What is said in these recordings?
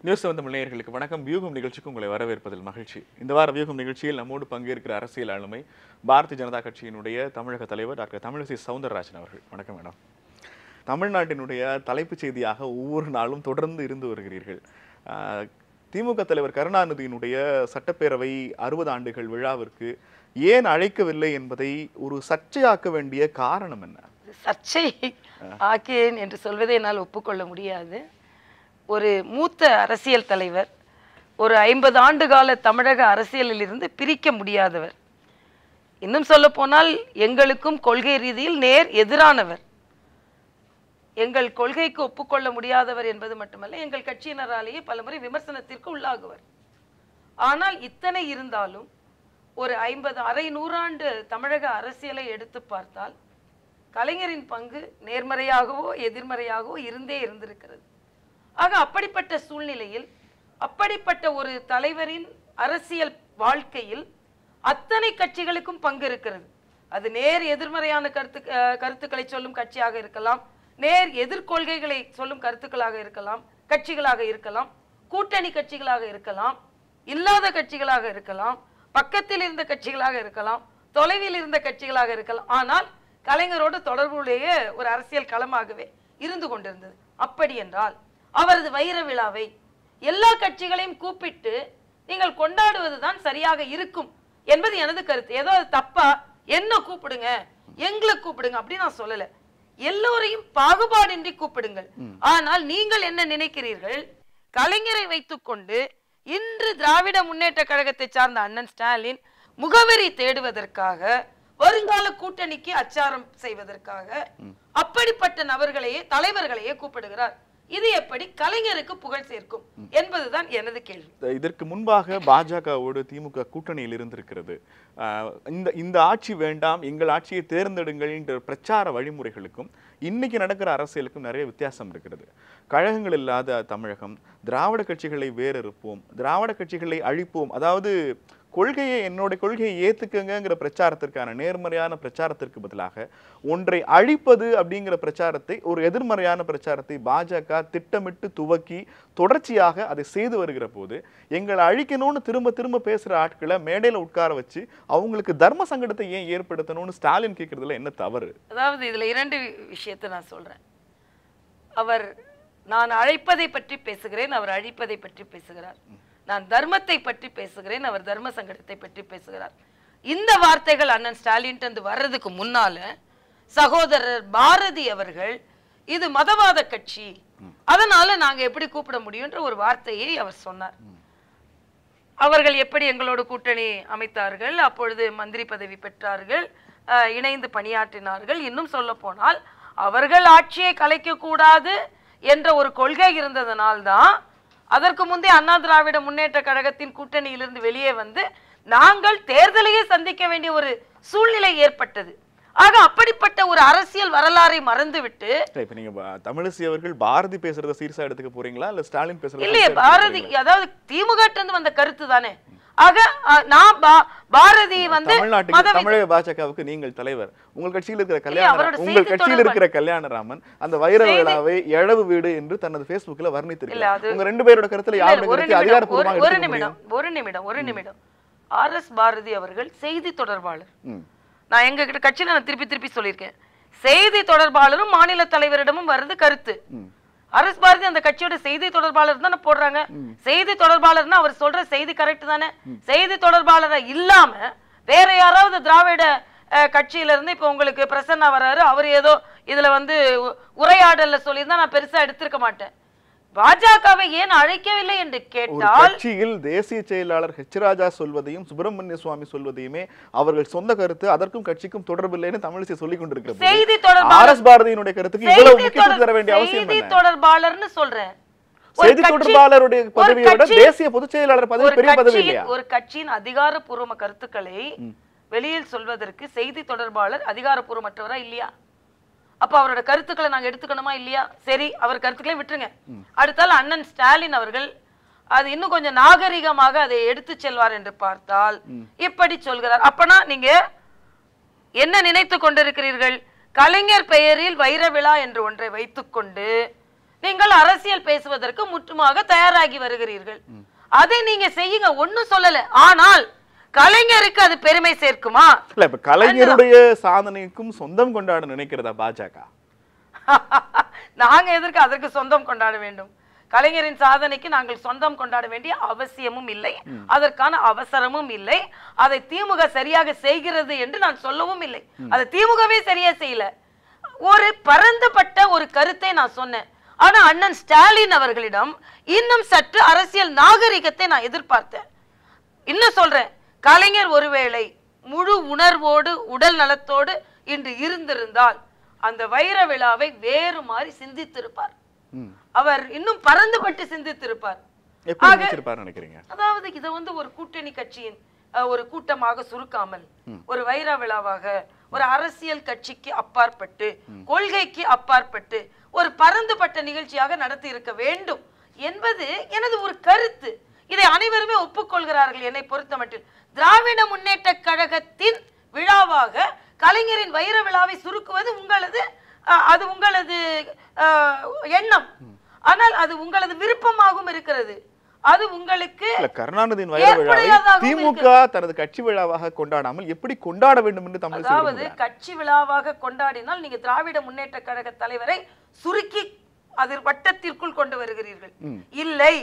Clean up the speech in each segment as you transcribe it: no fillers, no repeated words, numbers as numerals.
News Tamil நேயர்களுக்கு வணக்கம். வியூகம் நிகழ்ச்சிக்கு உங்களை வரவேற்பதில் மகிழ்ச்சி. இந்த வார வியூகம் நிகழ்ச்சியில் நம்மோடு பங்கேற்கிற அரசியல் ஆளுமை பாரதிய ஜனதா கட்சியினுடைய தமிழக தலைவர் டாக்டர் தமிழிசை சவுந்தரராஜன் அவர்கள். வணக்கம் மேடம். தமிழ்நாட்டினுடைய தலைப்புச் செய்தியாக ஒவ்வொரு நாளும் தொடர்ந்து இருந்து வருகிறீர்கள். திமுக தலைவர் கருணாநிதியினுடைய சட்டப்பேரவை 60 ஆண்டுகள் விழாவிற்கு ஏன் அழைக்கவில்லை என்பதை ஒரு சர்ச்சையாக்க வேண்டிய காரணம் என்ன? சர்ச்சை ஆக்கேன் என்று சொல்வதை என்னால் ஒப்புக்கொள்ள முடியாது. ஒரு மூத்த அரசியல் தலைவர், ஒரு 50 ஆண்டு கால தமிழக அரசியலில் இருந்து பிரிக்க முடியாதவர், இன்னும் சொல்ல போனால் எங்களுக்கும் கொள்கை ரீதியில் நேர் எதிரானவர், எங்கள் கொள்கைக்கு ஒப்புக்கொள்ள முடியாதவர் என்பது மட்டுமல்ல, எங்கள் கட்சியினராலேயே பலமுறை விமர்சனத்திற்கு உள்ளாகுவர். ஆனால் இத்தனை இருந்தாலும் ஒரு 50 அரை நூறாண்டு தமிழக அரசியலை எடுத்து பார்த்தால் கலைஞரின் பங்கு நேர்மறையாகவோ எதிர்மறையாகவோ இருந்திருக்கிறது. ஆக அப்படிப்பட்ட சூழ்நிலையில், அப்படிப்பட்ட ஒரு தலைவரின் அரசியல் வாழ்க்கையில் அத்தனை கட்சிகளுக்கும் பங்கு இருக்கிறது. அது நேர் எதிர்மறையான கருத்துக்களை சொல்லும் கட்சியாக இருக்கலாம், நேர் எதிர்கொள்கைகளை சொல்லும் கருத்துக்களாக இருக்கலாம், கட்சிகளாக இருக்கலாம், கூட்டணி கட்சிகளாக இருக்கலாம், இல்லாத கட்சிகளாக இருக்கலாம், பக்கத்தில் இருந்த கட்சிகளாக இருக்கலாம், தொலைவில் இருந்த கட்சிகளாக இருக்கலாம். ஆனால் கலைஞரோடு தொடர்புடைய ஒரு அரசியல் களமாகவே இருந்து கொண்டிருந்தது. அப்படி என்றால் அவரது வைர விழாவை எல்லா கட்சிகளையும் கூப்பிட்டு நீங்கள் கொண்டாடுவதுதான் சரியாக இருக்கும் என்பது எனது கருத்து. ஏதோ அது தப்பா, என்ன கூப்பிடுங்க, எங்களை கூப்பிடுங்க அப்படி நான் சொல்லல. எல்லோரையும் பாகுபாடின்றி கூப்பிடுங்கள். ஆனால் நீங்கள் என்ன நினைக்கிறீர்கள்? கலைஞரை வைத்துக்கொண்டு இன்று திராவிட முன்னேற்ற கழகத்தை சார்ந்த அண்ணன் ஸ்டாலின் முகவரி தேடுவதற்காக, வருங்கால கூட்டணிக்கு அச்சாரம் செய்வதற்காக அப்படிப்பட்ட நபர்களையே, தலைவர்களையே கூப்பிடுகிறார். இது எப்படி கலைஞருக்கு புகழ் சேர்க்கும் என்பதுதான் எனது கேள்வி. இதற்கு முன்பாக பாஜகவோடு திமுக கூட்டணியில் இருந்திருக்கிறது. இந்த ஆட்சி வேண்டாம், எங்கள் ஆட்சியை தேர்ந்தெடுங்கள் என்ற பிரச்சார வழிமுறைகளுக்கும் இன்னைக்கு நடக்கிற அரசியலுக்கும் நிறைய வித்தியாசம் இருக்கிறது. கழகங்கள் இல்லாத தமிழகம், திராவிட கட்சிகளை வேறறுப்போம், திராவிட கட்சிகளை அழிப்போம், அதாவது என்னோட கொள்கையை ஏத்துக்கங்கிற பிரச்சாரத்திற்கான நேர்மறையான பிரச்சாரத்திற்கு பதிலாக ஒன்றை அழிப்பது அப்படிங்கிற பிரச்சாரத்தை, ஒரு எதிர்மறையான பிரச்சாரத்தை பாஜக திட்டமிட்டு துவக்கி தொடர்ச்சியாக அதை செய்து வருகிற போது, எங்களை அழிக்கணும்னு திரும்ப திரும்ப பேசுற ஆட்களை மேடையில உட்கார வச்சு அவங்களுக்கு தர்ம சங்கடத்தை ஏன் ஏற்படுத்தணும்னு ஸ்டாலின் கேட்கறதுல என்ன தவறு? அதாவது இதுல 2 விஷயத்தை நான் சொல்றேன். நான் அழைப்பதை பற்றி பேசுகிறேன், அவர் அழிப்பதை பற்றி பேசுகிறார். நான் தர்மத்தை பற்றி பேசுகிறேன், அவர் தர்ம சங்கடத்தை பற்றி பேசுகிறார். இந்த வார்த்தைகள் அண்ணன் ஸ்டாலின் வர்றதுக்கு முன்னால சகோதரர் பாரதி அவர்கள் இது மதவாத கட்சி, அதனால நாங்க எப்படி கூப்பிட முடியும்ன்ற ஒரு வார்த்தையை அவர் சொன்னார். அவர்கள் எப்படி எங்களோட கூட்டணி அமைத்தார்கள், அப்பொழுது மந்திரி பதவி பெற்றார்கள், இணைந்து பணியாற்றினார்கள். இன்னும் சொல்ல போனால் அவர்கள் ஆட்சியை கலைக்க கூடாது என்ற ஒரு கொள்கை இருந்ததனால்தான் அதற்கு முந்தைய அண்ணா திராவிட முன்னேற்ற கழகத்தின் கூட்டணியிலிருந்து வெளியே வந்து நாங்கள் தேர்தலையே சந்திக்க வேண்டிய ஒரு சூழ்நிலை ஏற்பட்டது. ஆக அப்படிப்பட்ட ஒரு அரசியல் வரலாறை மறந்துவிட்டு, இப்ப நீங்க தமிழிசை அவர்கள் பாரதி பேசுறத சீரியஸா எடுத்துக்க போறீங்களா இல்ல ஸ்டாலின் பேசுறத? இல்லையே, பாரதி அதாவது திமுக வந்த கருத்து தானே. ஆக நான் பாரதி வந்து தமிழக பாஜகவுக்கு நீங்கள் தலைவர், உங்கள் கட்சியில் இருக்கிற கல்யாணராமன் அந்த வைர விழாவை எழவு வீடு என்று தனது Facebookல வர்ணித்திருக்கிறார். உங்க 2 பேரோட கருத்துல யாருடைய அதிகாரப்பூர்வமாக ஒரு நிமிடம் RS பாரதி அவர்கள் செய்தி தொடர்பாளர். நான் எங்க கட்சியில நான் திருப்பி சொல்லியிருக்கேன், செய்தி தொடர்பாளரும் மாநில தலைவரிடமும் வருது கருத்து. RS பாரதி அந்த கட்சியோட செய்தி தொடர்பாளர் தானே போடுறாங்க. செய்தி தொடர்பாளர்னா அவர் சொல்ற செய்தி கரெக்ட் தானே. செய்தி தொடர்பாளரை இல்லாம வேற யாராவது திராவிட கட்சியில இருந்து இப்ப உங்களுக்கு பிரசன்னா வராரு, அவர் ஏதோ இதுல வந்து உரையாடல்ல சொல்லியிருந்தா நான் பெருசா எடுத்திருக்க மாட்டேன். பாஜகவை ஏன் அழைக்கவில்லை என்று கேட்டால், கட்சியில் தேசிய செயலாளர் H. ராஜா சொல்வதையும் சுப்பிரமணிய சுவாமி சொல்வதையுமே அவர்கள் சொந்த கருத்து, அதற்கும் கட்சிக்கும் தொடர்பில்லைன்னு தமிழிசை சொல்லிக் கொண்டிருக்கிறது. செய்தி தொடர்பாளர் RS பாரதியினுடைய கருத்துக்கு இவ்வளவு முக்கியத்துவம் தர வேண்டிய அவசியம் என்ன? செய்தி தொடர்பாளர்னு சொல்றேன். செய்தி தொடர்பாளருடைய பதவியோட தேசிய பொதுச் செயலாளர் பதவி பெரிய பதவி இல்லையா? ஒரு கட்சியின் அதிகாரப்பூர்வ கருத்துக்களை வெளியில் சொல்வதற்கு செய்தி தொடர்பாளர் அதிகாரப்பூர்வமற்றவரா இல்லையா? அப்ப அவரோட கருத்துக்களை நாங்க எடுத்துக்கணுமா இல்லையா? சரி, அவர் கருத்துக்களை விட்டுருங்க. அடுத்தால அண்ணன் ஸ்டாலின் அவர்கள் அது இன்னும் கொஞ்சம் நாகரிகமாக அதை எடுத்து செல்வார் என்று பார்த்தால் இப்படி சொல்கிறார். அப்பனா நீங்க என்ன நினைத்து கொண்டிருக்கிறீர்கள்? கலைஞர் பெயரில் வைர விழா என்று ஒன்றை வைத்துக்கொண்டு நீங்கள் அரசியல் பேசுவதற்கு முற்றுமாக தயாராகி வருகிறீர்கள். அதை நீங்க செய்யுங்க, ஒண்ணும் சொல்லல. ஆனால் கலைஞருக்கு அது பெருமை சேர்க்குமா? இல்ல, இப்ப கலைஞருடைய சாதனைக்கும் சொந்தம் கொண்டாட நினைக்கிறதா பாஜக? நாங்க எதற்கு அதற்கு சொந்தம் கொண்டாட வேண்டும்? கலைஞரின் சாதனைக்கு நாங்கள் சொந்தம் கொண்டாட வேண்டிய அவசியமும் இல்லை, அதற்கான அவசரமும் இல்லை. அதை திமுக சரியாக செய்கிறது என்று நான் சொல்லவும் இல்லை. அதை திமுகவே சரியா செய்யல. ஒரு பரந்துபட்ட ஒரு கருத்தை நான் சொன்னேன். ஆனா அண்ணன் ஸ்டாலின் அவர்களிடம் இன்னும் சற்று அரசியல் நாகரிகத்தை நான் எதிர்பார்த்தேன். இன்னும் சொல்றேன், கலைஞர் ஒருவேளை முழு உணர்வோடு உடல் நலத்தோடு இன்று இருந்திருந்தால் அந்த வைர விழாவை வேறு மாதிரி சிந்தித்திருப்பார். அவர் இன்னும் பரந்துபட்டு சிந்தித்திருப்பார். அதாவது இதை ஒரு கூட்டணி கட்சியின் ஒரு கூட்டமாக சுருக்காமல் ஒரு வைர விழாவாக, ஒரு அரசியல் கட்சிக்கு அப்பாற்பட்டு, கொள்கைக்கு அப்பாற்பட்டு ஒரு பரந்துபட்ட நிகழ்ச்சியாக நடத்தி இருக்க வேண்டும் என்பது எனது ஒரு கருத்து. இதை அனைவருமே ஒப்புக்கொள்கிறார்கள். என்னை பொறுத்த மட்டில் திராவிட முன்னேற்ற கழகத்தின் விழாவாக கலைஞரின் வைர விழாவை சுருக்குவது அது உங்களது எண்ணம். ஆனால் அது உங்களது விருப்பமாகவும் இருக்கிறது. அது உங்களுக்கு கருணாநிதியின் வைர விழாவை திமுக தனது கட்சி விழாவாக கொண்டாடாமல் எப்படி கொண்டாட வேண்டும் என்று தமிழ் அதாவது கட்சி விழாவாக கொண்டாடினால் நீங்க திராவிட முன்னேற்ற கழக தலைவரை சுருக்கி அது வட்டத்திற்குள் கொண்டு வருகிறீர்கள். இல்லை,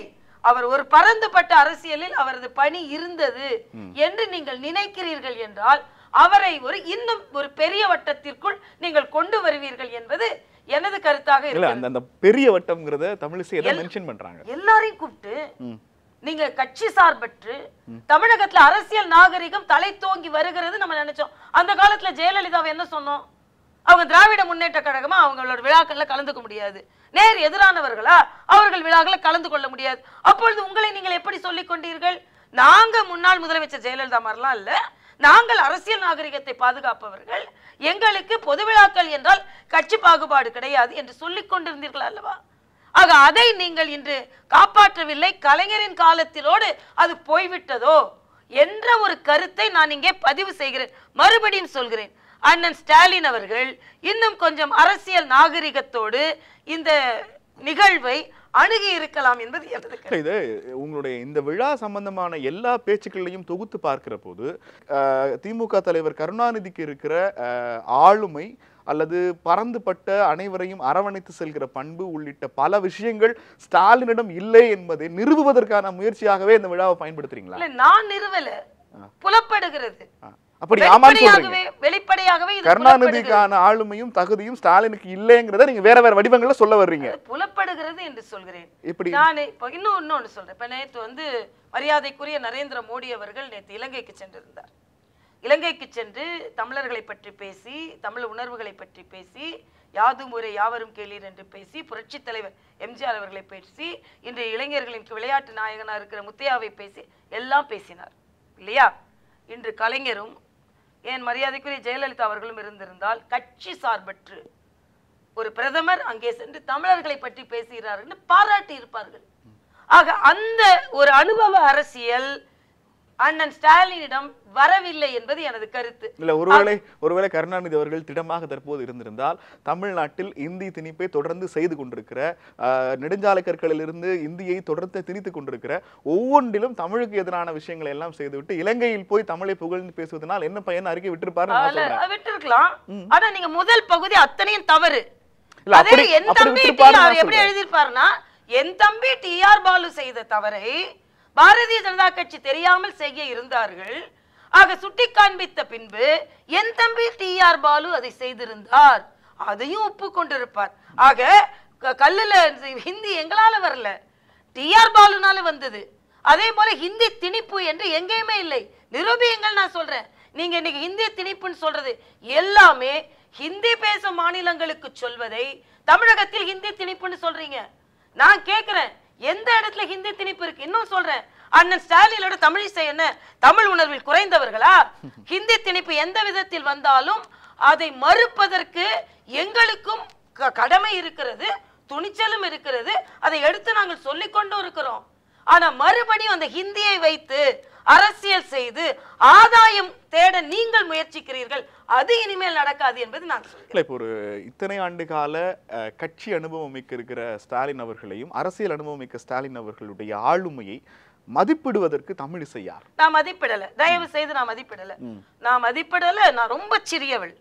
அவர் ஒரு பரந்துபட்ட அரசியலில் அவரது பணி இருந்தது என்று நீங்கள் நினைக்கிறீர்கள் என்றால் அவரை இன்னும் ஒரு பெரிய வட்டத்திற்குள் நீங்கள் கொண்டு வருவீர்கள் என்பது எனது கருத்தாக இருக்கு. அந்த பெரிய வட்டம்ங்கறத தமிழிசை எதை மென்ஷன் பண்றாங்க? எல்லாரையும் கூப்பிட்டு நீங்க கட்சி சார்பற்று தமிழகத்துல அரசியல் நாகரிகம் தலை தோங்கி வருகிறது நம்ம நினைச்சோம். அந்த காலத்துல ஜெயலலிதாவை என்ன சொன்னோம்? அவங்க திராவிட முன்னேற்ற கழகமா அவங்களோட விழாக்கள்ல கலந்துக்க முடியாது, நேர் எதிரானவர்களா அவர்கள் விழாக்களை கலந்து கொள்ள முடியாது. அப்பொழுது உங்களை நீங்கள் எப்படி சொல்லிக் கொண்டீர்கள்? நாங்க முன்னாள் முதலமைச்சர் ஜெயலலிதா மாதிரிலாம் இல்ல, நாங்கள் அரசியல் நாகரிகத்தை பாதுகாப்பவர்கள், எங்களுக்கு பொது விழாக்கள் என்றால் கட்சி பாகுபாடு கிடையாது என்று சொல்லிக் கொண்டிருந்தீர்கள் அல்லவா? ஆக அதை நீங்கள் இன்று காப்பாற்றவில்லை. கலைஞரின் காலத்திலோடு அது போய்விட்டதோ என்ற ஒரு கருத்தை நான் இங்கே பதிவு செய்கிறேன். மறுபடியும் சொல்கிறேன், அண்ணன் ஸ்டாலின் அவர்கள் இன்னும் கொஞ்சம் அரசியல் நாகரிகத்தோடு இந்த நிகழ்வை அணுகி இருக்கலாம் என்பது இது. உங்களுடைய இந்த விழா சம்பந்தமான எல்லா பேச்சுக்களையும் தொகுத்து பார்க்கிற போது திமுக தலைவர் கருணாநிதிக்கு இருக்கிற ஆளுமை அல்லது பரந்துபட்ட அனைவரையும் அரவணைத்து செல்கிற பண்பு உள்ளிட்ட பல விஷயங்கள் ஸ்டாலினிடம் இல்லை என்பதை நிறுவுவதற்கான முயற்சியாகவே இந்த விழாவை பயன்படுத்துறீங்களா? நான் நிறுவல, புலப்படுகிறது. அப்படி வெளிப்படையாகவே கருணாநிதிக்கான ஆளுமையும் தகுதியும் ஸ்டாலினுக்கு இல்லைங்கிறத நீங்க வேற வேற வடிவங்கள்ல சொல்ல வர்றீங்க. புலப்படுகிறது என்று சொல்கிறேன். நான் இப்ப இன்னொன்னு சொல்றேன். இப்ப நேற்று மரியாதைக்குரிய நரேந்திர மோடி அவர்கள் நேற்று இலங்கைக்கு சென்றிருந்தார். இலங்கைக்கு சென்று தமிழர்களை பற்றி பேசி, தமிழ் உணர்வுகளை பற்றி பேசி, யாதும் ஊரே யாவரும் கேளீர் என்று பேசி, புரட்சி தலைவர் எம்ஜிஆர் அவர்களை பேசி, இன்றைய இளைஞர்களின் விளையாட்டு நாயகனா இருக்கிற முத்தையாவை பேசி எல்லாம் பேசினார் இல்லையா? இன்று கலைஞரும் ஏன் மரியாதைக்குரிய ஜெயலலிதா அவர்களும் இருந்திருந்தால் கட்சி சார்பற்று ஒரு பிரதமர் அங்கே சென்று தமிழர்களை பற்றி பேசுகிறார்கள் பாராட்டி இருப்பார்கள். ஆக அந்த ஒரு அனுபவ அரசியல் அண்ணன் ஸ்டாலினிடம் வரவில்லை என்பது எனது கருத்து. இல்ல, ஒருவேளை கருணாநிதி அவர்கள் திடமாக தற்போது இருந்திருந்தால் தமிழ்நாட்டில் இந்தி திணிப்பை தொடர்ந்து செய்து கொண்டிருக்கிற, நெடுஞ்சாலை கற்களிலிருந்து இந்தியை தொடர்ந்து திணித்துக் கொண்டிருக்கிற, ஒவ்வொன்றிலும் தமிழுக்கு எதிரான விஷயங்களை எல்லாம் செய்துவிட்டு இலங்கையில் போய் தமிழை புகழ்ந்து பேசுவதனால் என்ன பயன் அறிக்கை விட்டிருப்பாரு? விட்டிருக்கலாம். ஆனா நீங்க முதல் பகுதி அத்தனையும் தவறு. என் தம்பி எப்படி எழுதியிருப்பாருன்னா, என் தம்பி டிஆர் பாலு செய்த தவறை பாரதிய ஜனதா கட்சி தெரியாமல் செய்ய இருந்தார்கள். ஆக சுட்டி காண்பித்த பின்பு என் தம்பி டிஆர் பாலு அதை செய்திருந்தார், அதையும் ஒப்புக்கொண்டிருப்பார். ஆக கல்லுல ஹிந்தி எங்களால வரல, டிஆர் பாலுனால வந்தது. அதே போல ஹிந்தி திணிப்பு என்று எங்கேயுமே இல்லை. நிரூபியங்கள் நான் சொல்றேன். நீங்க இன்னைக்கு ஹிந்தி திணிப்புன்னு சொல்றது எல்லாமே ஹிந்தி பேசும் மாநிலங்களுக்கு சொல்வதை தமிழகத்தில் ஹிந்தி திணிப்புன்னு சொல்றீங்க. நான் கேட்கிறேன், எந்த இடத்துல ஹிந்தி திணிப்பு இருக்கு? இன்னும் சொல்றேன், அண்ணன் ஸ்டாலினோட தமிழிசை என்ன தமிழ் உணர்வில் குறைந்தவர்களா? ஹிந்தி திணிப்பு எந்த விதத்தில் வந்தாலும் அதை மறுப்பதற்கு எங்களுக்கும் கடமை இருக்கிறது, துணிச்சலும் இருக்கிறது. அதை எடுத்து நாங்கள் சொல்லிக் கொண்டும் இருக்கிறோம். ஆனா மறுபடியும் அந்த ஹிந்தியை வைத்து அரசியல் செய்து ஆதாயம் தேட நீங்கள் முயற்சிக்கிறீர்கள். அது இனிமேல் நடக்காது என்பது நான் சொல்றேன். இப்போ ஒரு இத்தனை ஆண்டு கால கட்சி அனுபவம் மிக்க இருக்கிற ஸ்டாலின் அவர்களையும் அரசியல் அனுபவம் மிக்க ஸ்டாலின் அவர்களுடைய ஆளுமையை மதிப்பிடுவதற்கு தமிழிசை யார்? நான் மதிப்பிடல, தயவு செய்து நான் மதிப்பிடல. நான் ரொம்ப சிறியவள்,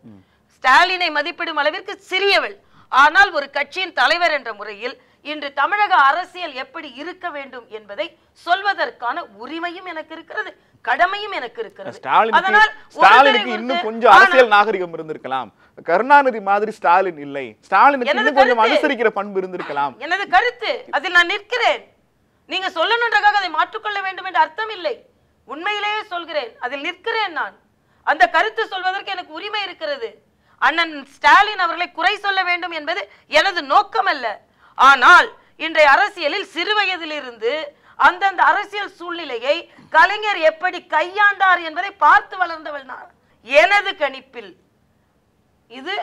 ஸ்டாலினை மதிப்பிடும் அளவிற்கு சிறியவள். ஆனால் ஒரு கட்சியின் தலைவர் என்ற முறையில் இன்று தமிழக அரசியல் எப்படி இருக்க வேண்டும் என்பதை சொல்வதற்கான உரிமையும் எனக்கு இருக்கிறது, கடமையும் எனக்கு இருக்கிறது. ஸ்டாலினுக்கு இன்னும் கொஞ்சம் அரசியல் நாகரிகம் இருந்திருக்கலாம். கருணாநிதி மாதிரி ஸ்டாலின் இல்லை. ஸ்டாலினுக்கு இன்னும் கொஞ்சம் அனுசரிக்கிற பண்பு இருந்திருக்கலாம். எனது கருத்து, அதில் நான் நிற்கிறேன். நீங்க சொல்லணுன்றக்காக அதை மாற்றிக்கொள்ள வேண்டும் என்று அர்த்தம் இல்லை. உண்மையிலேயே சொல்கிறேன், அதில் நிற்கிறேன். நான் அந்த கருத்து சொல்வதற்கு எனக்கு உரிமை இருக்கிறது. அண்ணன் ஸ்டாலின் அவர்களை குறை சொல்ல வேண்டும் என்பது எனது நோக்கம் அல்ல. ஆனால் இன்றைய அரசியலில் சிறு வயதிலிருந்து அந்தந்த அரசியல் சூழ்நிலையை கலைஞர் எப்படி கையாண்டார் என்பதை பார்த்து வளர்ந்தவள் நான். எனது கணிப்பில் இது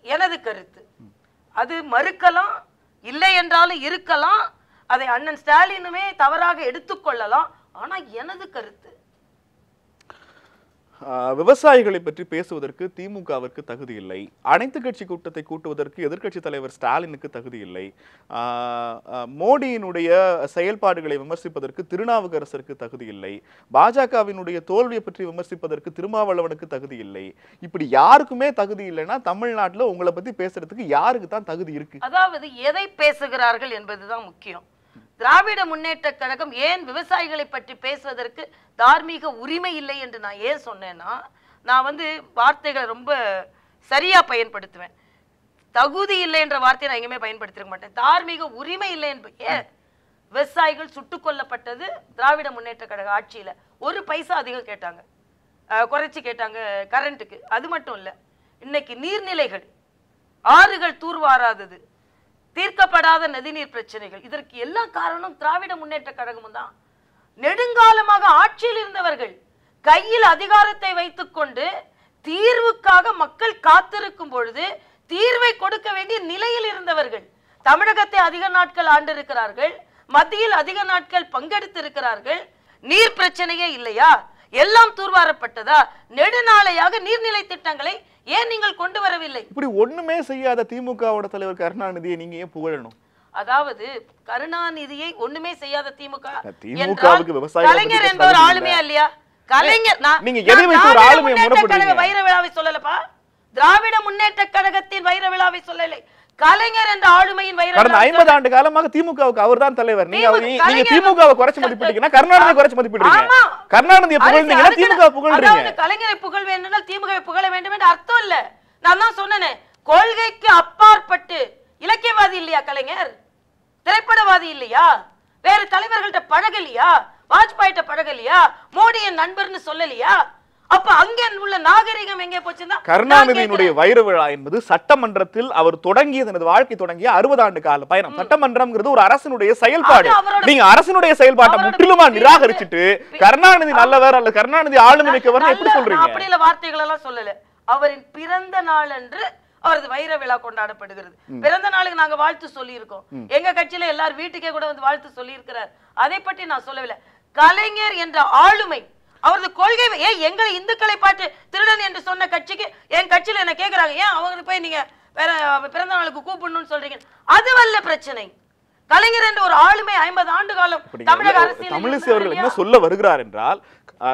எனது கருத்து. அது மறுக்கலாம், இல்லை என்றாலும் இருக்கலாம். அதை அண்ணன் ஸ்டாலினுமே தவறாக எடுத்துக்கொள்ளலாம். ஆனா எனது கருத்து, விவசாயிகளை பற்றி பேசுவதற்கு திமுகவிற்கு தகுதி இல்லை. அனைத்து கட்சி கூட்டத்தை கூட்டுவதற்கு எதிர்க்கட்சி தலைவர் ஸ்டாலினுக்கு தகுதி இல்லை. மோடியினுடைய செயல்பாடுகளை விமர்சிப்பதற்கு திருநாவுக்கரசருக்கு தகுதி இல்லை. பாஜகவினுடைய தோல்வியை பற்றி விமர்சிப்பதற்கு திருமாவளவனுக்கு தகுதி இல்லை. இப்படி யாருக்குமே தகுதி இல்லைன்னா தமிழ்நாட்டில் உங்களை பத்தி பேசுறதுக்கு யாருக்கு தான் தகுதி இருக்கு? அதாவது எதை பேசுகிறார்கள் என்பதுதான் முக்கியம். திராவிட முன்னேற்ற கழகம் ஏன் விவசாயிகளை பற்றி பேசுவதற்கு தார்மீக உரிமை இல்லை என்று நான் ஏன் சொன்னேன்னா, நான் வார்த்தைகளை ரொம்ப சரியா பயன்படுத்துவேன். தகுதி இல்லை என்ற வார்த்தையை நான் எங்கேயுமே பயன்படுத்திருக்க மாட்டேன். தார்மீக உரிமை இல்லை என்பது ஏன்? விவசாயிகள் சுட்டுக் கொல்லப்பட்டது திராவிட முன்னேற்ற கழக ஆட்சியில. ஒரு பைசா அதிகம் கேட்டாங்க, குறைச்சி கேட்டாங்க கரண்ட்டுக்கு. அது மட்டும் இல்ல, இன்னைக்கு நீர்நிலைகள், ஆறுகள் தூர்வாராதது, தீர்க்கப்படாத நதிநீர் பிரச்சனைகள், இதற்கு எல்லா காரணம் திராவிட முன்னேற்ற கழகமும் தான். நெடுங்காலமாக ஆட்சியில் இருந்தவர்கள் கையில் அதிகாரத்தை வைத்துக் கொண்டு தீர்வுக்காக மக்கள் காத்திருக்கும் பொழுது தீர்வை கொடுக்க வேண்டிய நிலையில் இருந்தவர்கள். தமிழகத்தை அதிக நாட்கள் ஆண்டிருக்கிறார்கள், மத்தியில் அதிக நாட்கள் பங்கெடுத்திருக்கிறார்கள். நீர் பிரச்சனையே இல்லையா? எல்லாம் தூர்வாரப்பட்டதா? நெடுநாளையாக நீர்நிலை திட்டங்களை ஏன் நீங்கள் கொண்டு வரவில்லை? இப்படி ஒண்ணுமே செய்யாத திமுகவோட தலைவர் கருணாநிதியை நீங்க ஏன் புகழணும்? அதாவது கருணாநிதியை ஒண்ணுமே செய்யாத திமுக, கலைஞர் என்பவர் ஆளுமையா இல்லையா? கலைஞர் நீங்க எதை வைத்து ஒரு ஆளுமையை முன்னெடுக்கிறீங்க? வைர விழாவை சொல்லலப்பா, திராவிட முன்னேற்ற கழகத்தின் வைர விழாவை சொல்லலை, கலைஞர் என்ற ஆளுமையின் வைர. கடந்த 50 ஆண்டு காலமாக திமுகவுக்கு அவர்தான் தலைவர். நீங்க திமுகவை குறைச்சு மதிப்பிட்டீங்கன்னா கருணாநிதியை குறைச்சு மதிப்பிடுறீங்க. கருணாநிதியை புகழ்ந்தீங்கன்னா திமுக புகழ்றீங்க. கலைஞரை புகழ வேண்டும், திமுகவை புகழ வேண்டும் என்று அர்த்தம் இல்ல. நான் தான் சொன்னேன், கொள்கைக்கு அப்பாற்பட்டு இலக்கியவாதி இல்லையா கலைஞர்? திரைப்படவாதி இல்லையா? வேறு தலைவர்கள்ட்ட பழகலையா? வாஜ்பாயிட்ட பழகலையா? மோடியின் நண்பர்னு சொல்லலையா? அப்ப அங்கே உள்ள நாகரிகம் எங்கே போச்சுன்னா, கருணாநிதியினுடைய வைர விழா என்பது சட்டமன்றத்தில் அவர் தொடங்கிய தனது வாழ்க்கை தொடங்கிய 60 ஆண்டு கால பயணம். சட்டமன்றம்ங்கிறது ஒரு அரசினுடைய செயல்பாடு. நீங்க அரசினுடைய செயல்பாட்டை முற்றிலுமா நிராகரிச்சுட்டு கருணாநிதி நல்லவர் அல்ல கருணாநிதி ஆளுமை மிக்கவர் எப்படி சொல்றீங்க? அப்படி இல்ல, வார்த்தைகள் எல்லாம் சொல்லல. அவரின் பிறந்த நாள் அன்று அவரது வைர விழா கொண்டாடப்படுகிறது. பிறந்த நாளுக்கு நாங்க வாழ்த்து சொல்லி இருக்கோம். எங்க கட்சியில எல்லாரும் வீட்டுக்கே கூட வாழ்த்து சொல்லி இருக்கிறார். அதை பற்றி நான் சொல்லவில்லை. கலைஞர் என்ற ஆளுமை, அவரது கொள்கை. ஏன் எங்களை இந்துக்களை பார்த்து திருடன் என்று சொன்ன கட்சிக்கு என் கட்சியில என்ன கேக்குறாங்க, ஏன் அவங்களுக்கு போய் நீங்க வேற பிறந்த நாளுக்கு கூப்பிடணும்னு சொல்றீங்க? அதுவல்ல பிரச்சனை. கலைஞர் என்ற ஒரு ஆளுமை 50 ஆண்டு காலம் தமிழக அரசியல். தமிழிசை அவர்கள் என்ன சொல்ல வருகிறார் என்றால்,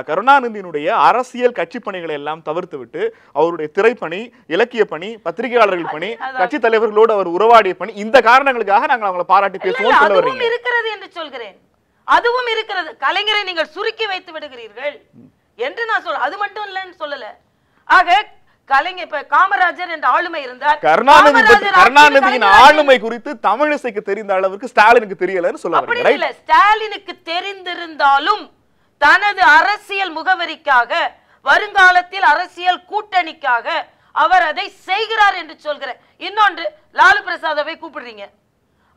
கருணாநிதியினுடைய அரசியல் கட்சி பணிகளை எல்லாம் தவிர்த்து விட்டு அவருடைய திரைப்பணி, இலக்கிய பணி, பத்திரிகையாளர்கள் பணி, கட்சி தலைவர்களோடு அவர் உறவாடிய பணி, இந்த காரணங்களுக்காக நாங்கள் அவங்களை பாராட்டி பேசுவோம் சொல்ல வரீங்க. இருக்கிறது என்று சொல்கிறேன், அதுவும் இருக்கிறது. கலைஞரை நீங்கள் சுருக்கி வைத்து விடுகிறீர்கள் என்று நான் சொல்ல, அது மட்டும் இல்லைன்னு சொல்லல. ஆக கலைஞர், இப்ப காமராஜர் என்ற ஆளுமை இருந்தார். கருணாநிதியின் ஆளுமை குறித்து தமிழிசைக்கு தெரிந்த அளவுக்கு ஸ்டாலினுக்கு தெரியலன்னு சொல்ல வரீங்க. ஸ்டாலினுக்கு தெரிந்திருந்தாலும் தனது அரசியல் முகவரிக்காக, வருங்காலத்தில் அரசியல் கூட்டணிக்காக அவர் அதை செய்கிறார் என்று சொல்கிறேன். இன்னொன்று, லாலு பிரசாதவை கூப்பிடுறீங்க,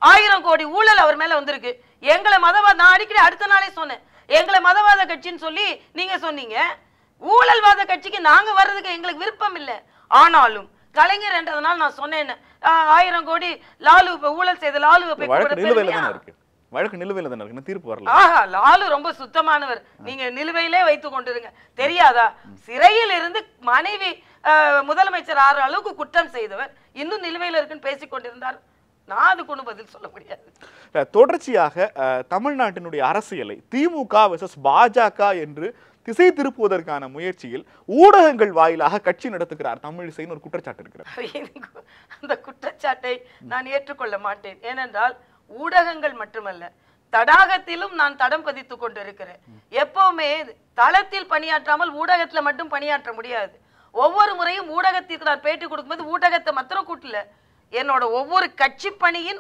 1000 கோடி ஊழல் அவர் மேல வந்திருக்கு. எங்களை மதவாத, நான் அடிக்கடி அடுத்த நாளே சொன்னேன், எங்களை மதவாத கட்சின்னு சொல்லி நீங்க சொன்னீங்க. ஊழல்வாத கட்சிக்கு நாங்க வர்றதுக்கு எங்களுக்கு விருப்பம் இல்லை. ஆனாலும் கலைஞர் என்றதுனால நான் சொன்னேன், 1000 கோடி லாலு ஊழல் செய்த லாலு வழக்கு நிலுவையில் தானே இருக்கு, தீர்ப்பு வரல. ஆஹா, லாலு ரொம்ப சுத்தமானவர், நீங்க நிலுவையிலே வைத்துக் கொண்டிருங்க. தெரியாதா? சிறையில் இருந்து மனைவி முதலமைச்சர் ஆறு அளவுக்கு குற்றம் செய்தவர் இன்னும் நிலுவையில் இருக்குன்னு பேசிக் கொண்டிருந்தார். நான் அதுக்கு ஒன்றும் பதில் சொல்ல முடியாது. தொடர்ச்சியாக தமிழ்நாட்டினுடைய அரசியலை திமுக வெர்சஸ் பாஜக என்று திசை திருப்புவதற்கான முயற்சியில் ஊடகங்கள் வாயிலாக கட்சி நடத்துகிறார் தமிழிசைன்னு ஒரு குற்றச்சாட்டு இருக்கிறது. அந்த குற்றச்சாட்டை நான் ஏற்றுக்கொள்ள மாட்டேன். ஏனென்றால் ஊடகங்கள் மட்டுமல்ல, தடாகத்திலும் நான் தடம் பதித்துக் கொண்டிருக்கிறேன். எப்பவுமே தளத்தில் பணியாற்றாமல் ஊடகத்துல மட்டும் பணியாற்ற முடியாது. ஒவ்வொரு முறையும் ஊடகத்திற்கு நான் பேட்டி கொடுக்கும்போது ஊடகத்தை மாத்திரம் கூட்டல, என்னோட ஒவ்வொரு கட்சி பணியின்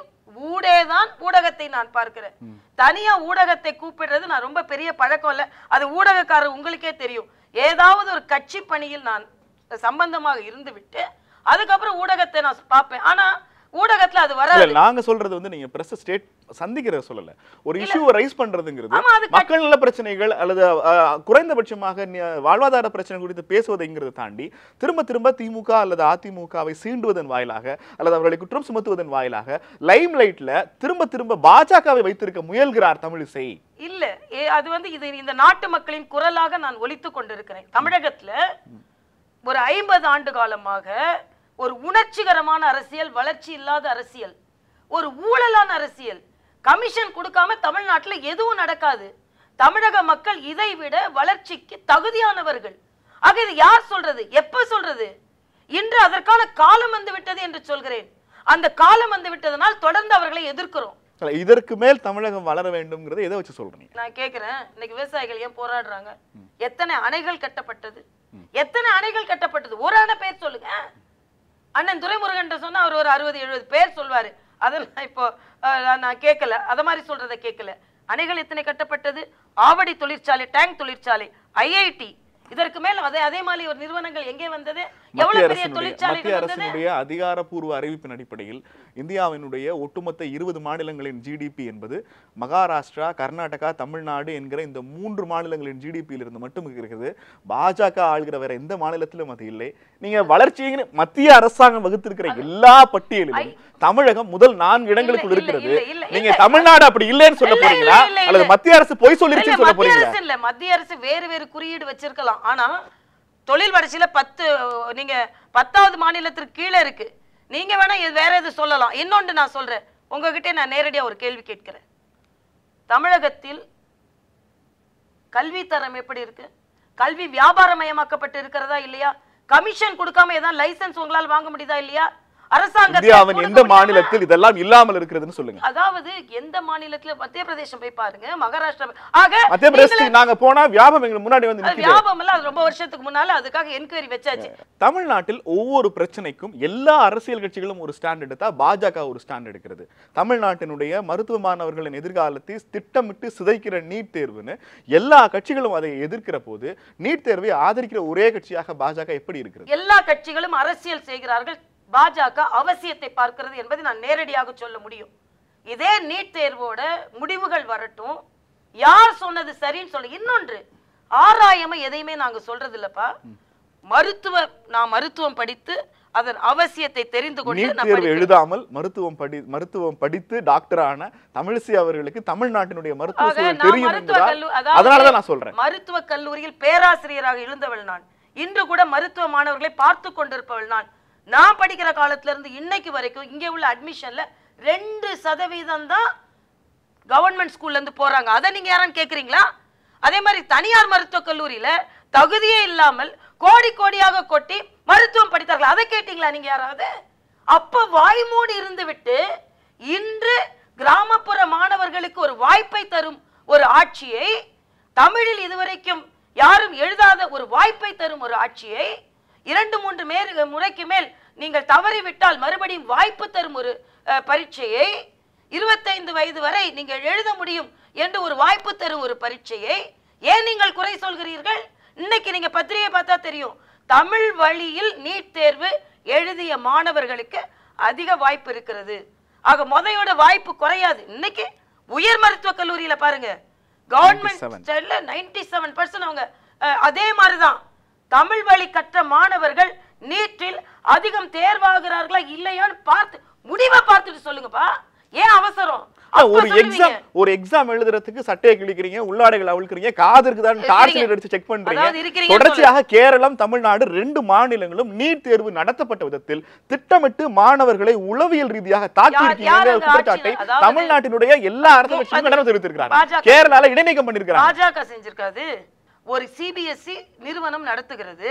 ஊடேதான் ஊடகத்தை நான் பார்க்கிறேன். தனியா ஊடகத்தை கூப்பிடுறது நான் ரொம்ப பெரிய பழக்கம் இல்ல, அது ஊடகக்காரர் உங்களுக்கே தெரியும். ஏதாவது ஒரு கட்சி பணியில் நான் சம்பந்தமாக இருந்து விட்டு அதுக்கப்புறம் ஊடகத்தை நான் பார்ப்பேன். ஆனா ஊடகத்துல அது வராது. நாங்க சொல்றது வந்து நீங்க பிரஸ் ஸ்டேட் சந்திக்கிறத சொல்லல, ஒரு இஷ்யூவை ரைஸ் பண்றதுங்கிறது மக்கள் நல பிரச்சனைகள் அல்லது குறைந்தபட்சமாக வாழ்வாதார பிரச்சனை குறித்து பேசுவதைங்கிறத தாண்டி திரும்ப திரும்ப திமுக அல்லது அதிமுகவை சீண்டுவதன் வாயிலாக அல்லது அவர்களை குற்றம் சுமத்துவதன் வாயிலாக லைம் லைட்ல திரும்ப திரும்ப பாஜகவை வைத்திருக்க முயல்கிறார் தமிழிசை. இல்ல, அது வந்து இது இந்த நாட்டு மக்களின் குரலாக நான் ஒலித்துக் கொண்டிருக்கிறேன். தமிழகத்துல ஒரு 50 ஆண்டு காலமாக ஒரு உணர்ச்சிகரமான அரசியல், வளர்ச்சி இல்லாத அரசியல், ஒரு ஊழலான அரசியல், கமிஷன் கொடுக்காம தமிழ்நாட்டுல எதுவும் நடக்காது. தமிழக மக்கள் இதை விட வளர்ச்சிக்கு தகுதியானவர்கள். ஆக இது யார் சொல்றது, எப்ப சொல்றது? இன்று அதற்கான காலம் வந்து விட்டது என்று சொல்கிறேன். அந்த காலம் வந்து விட்டதனால் தொடர்ந்து அவர்களை எதிர்க்கிறோம். இதற்கு மேல் தமிழகம் வளர வேண்டும்ங்கறதை எதை வச்சு சொல்றீங்க? நான் கேக்குறேன், இன்னைக்கு விவசாயிகள் ஏன் போராடுறாங்க? எத்தனை அணைகள் கட்டப்பட்டது? எத்தனை அணைகள் கட்டப்பட்டது? ஒரு அணை பேர் சொல்லுங்க. அண்ணன் துரைமுருகன் சொன்னா அவர் ஒரு 60-70 பேர் சொல்வாரு. அதெல்லாம் இப்போ நான் கேட்கல, அத மாதிரி சொல்றதை கேட்கல. அணைகள் எத்தனை கட்டப்பட்டது? ஆவடி தொழிற்சாலை, டேங்க் தொழிற்சாலை, ஐஐடி, இதற்கு மேல் அதே மாதிரி ஒரு நிறுவனங்கள் எங்கே வந்தது? எவ்வளவு பெரிய தொழிற்சாலைகள் மத்திய அரசினுடைய அதிகாரப்பூர்வ அறிவிப்பின் அடிப்படையில் இந்தியாவினுடைய ஒட்டுமொத்த 20 மாநிலங்களின் ஜிடிபி என்பது மகாராஷ்டிரா, கர்நாடகா, தமிழ்நாடு என்கிற இந்த 3 மாநிலங்களின் ஜிடிபியில் இருந்து மட்டும் இருக்கிறது. பாஜக ஆளுகிற வேற எந்த மாநிலத்திலும் அது இல்லை. நீங்க வளர்ச்சியை மத்திய அரசாங்கம் வகுத்திருக்கிற எல்லா பட்டியலிலும் தமிழகம் முதல் 4 இடங்களுக்குள் இருக்கிறது. நீங்க தமிழ்நாடு அப்படி இல்லைன்னு சொல்ல போறீங்களா அல்லது மத்திய அரசு பொய் சொல்லிருச்சுன்னு சொல்ல போறீங்களா? மத்திய அரசு வேறு குறியீடு வச்சிருக்கலாம். ஆனா தொழில் வளர்ச்சியில 10 நீங்க 10வது மாநிலத்திற்கு கீழே இருக்கு. நீங்க வேணா வேற எது சொல்லலாம். இன்னொன்று நான் சொல்றேன், உங்ககிட்ட நான் நேரடியா ஒரு கேள்வி கேட்கிறேன். தமிழகத்தில் கல்வி தரம் எப்படி இருக்கு? கல்வி வியாபாரமயமாக்கப்பட்டு இருக்கிறதா இல்லையா? கமிஷன் கொடுக்காம ஏதாவது லைசன்ஸ் உங்களால் வாங்க முடியுதா இல்லையா? இந்தியாவின் எந்த மாநிலத்தில் இதெல்லாம் இல்லாமல் இருக்கிறதுன்னு சொல்லுங்க. அதாவது எந்த மாநிலத்துல? மத்திய பிரதேசம் போய் பாருங்க, மகாராஷ்டிரா. மத்திய பிரதேசம் நாங்க போனா வியாபாரம் எங்க முன்னாடி வந்து நிக்குது. வியாபாரம் இல்ல, அது ரொம்ப வருஷத்துக்கு முன்னால அதுக்காக என்கொயரி வெச்சாச்சு. தமிழ்நாட்டில் ஒவ்வொரு பிரச்சனைக்கும் எல்லா அரசியல் கட்சிகளும் ஒரு ஸ்டாண்ட் எடுத்தா பாஜக ஒரு ஸ்டாண்ட் எடுக்கிறது. தமிழ்நாட்டினுடைய மருத்துவ மாணவர்களின் எதிர்காலத்தை திட்டமிட்டு சிதைக்கிற நீட் தேர்வுன்னு எல்லா கட்சிகளும் அதை எதிர்க்கிற போது நீட் தேர்வை ஆதரிக்கிற ஒரே கட்சியாக பாஜக எப்படி இருக்கிறது? எல்லா கட்சிகளும் அரசியல் செய்கிறார்கள், பாஜக அவசியத்தை பார்க்கிறது என்பதை நான் நேரடியாக சொல்ல முடியும். இதே நீட் தேர்வோட முடிவுகள் வரட்டும், யார் சொன்னது சரின்னு சொல்ல. இன்னொன்று, ஆராயாம எதையுமே நாங்க சொல்றது இல்லப்பா. நான் மருத்துவம் படித்து அதன் அவசியத்தை தெரிந்து கொண்டு எழுதாமல் மருத்துவம் படித்து டாக்டரான தமிழிசை அவர்களுக்கு தமிழ்நாட்டினுடைய மருத்துவ தெரியும். அதனாலதான் நான் சொல்றேன், மருத்துவ கல்லூரியில் பேராசிரியராக இருந்தவள் நான். இன்று கூட மருத்துவ மாணவர்களை பார்த்து கொண்டிருப்பவள் நான். நான் படிக்கிற காலத்துல இருந்து இன்னைக்கு வரைக்கும் இங்கே உள்ள அட்மிஷன்ல 2% தான் கவர்மெண்ட் ஸ்கூல்ல இருந்து போறாங்க. அதை நீங்க யாரான்னு கேக்குறீங்களா? அதே மாதிரி தனியார் மருத்துவக் கல்லூரியில தகுதியே இல்லாமல் கோடி கோடியாக கொட்டி மருத்துவம் படித்தார்கள். அதை கேட்டீங்களா நீங்க யாராவது? அப்ப வாய்மூடி இருந்து விட்டு இன்று கிராமப்புற மாணவர்களுக்கு ஒரு வாய்ப்பை தரும் ஒரு ஆட்சியை, தமிழில் இதுவரைக்கும் யாரும் எழுதாத ஒரு வாய்ப்பை தரும் ஒரு ஆட்சியை, 2-3 முறைக்கு மேல் நீங்கள் தவறிவிட்டால் மறுபடியும் வாய்ப்பு தரும் ஒரு பரீட்சையை, 25 வயது வரை நீங்கள் எழுத முடியும் என்று ஒரு வாய்ப்பு தரும் ஒரு பரீட்சையை ஏன் நீங்கள் குறை சொல்கிறீர்கள்? இன்னைக்கு நீங்க பத்திரிகை பார்த்தா தெரியும், தமிழ் வழியில் நீட் தேர்வு எழுதிய மாணவர்களுக்கு அதிக வாய்ப்பு இருக்கிறது. ஆக முதையோட வாய்ப்பு குறையாது. இன்னைக்கு உயர் மருத்துவக் கல்லூரியில பாருங்க, கவர்மெண்ட் 97% அவங்க அதே மாதிரிதான் தமிழ் வழி கற்ற மாணவர்கள் நீட்டில் அதிகம் தேர்வாகிறார்களா இல்லையான்னு பார்த்து முடிவை பார்த்துட்டு சொல்லுங்கப்பா. ஏன் அவசரம்? ஒரு எக்ஸாம் எழுதுறதுக்கு சட்டையை கிழிக்கிறீங்க, உள்ளாடைகள் அவிழ்க்கிறீங்க, காது இருக்குதான் டார்ச் லைட் அடிச்சு செக் பண்றீங்க. தொடர்ச்சியாக கேரளம், தமிழ்நாடு 2 மாநிலங்களும் நீட் தேர்வு நடத்தப்பட்ட விதத்தில் திட்டமிட்டு மாணவர்களை உளவியல் ரீதியாக தாக்கி இருக்கீங்க குற்றச்சாட்டை தமிழ்நாட்டினுடைய எல்லா அரசு கட்சிகளும் நடந்து தெரிவித்திருக்கிறாங்க. கேரளால இடைநீக்கம் பண்ணிருக்காங்க. பாஜக செஞ்சிருக்காது. ஒரு சிபிஎஸ்இ நிறுவனம் நடத்துகிறது,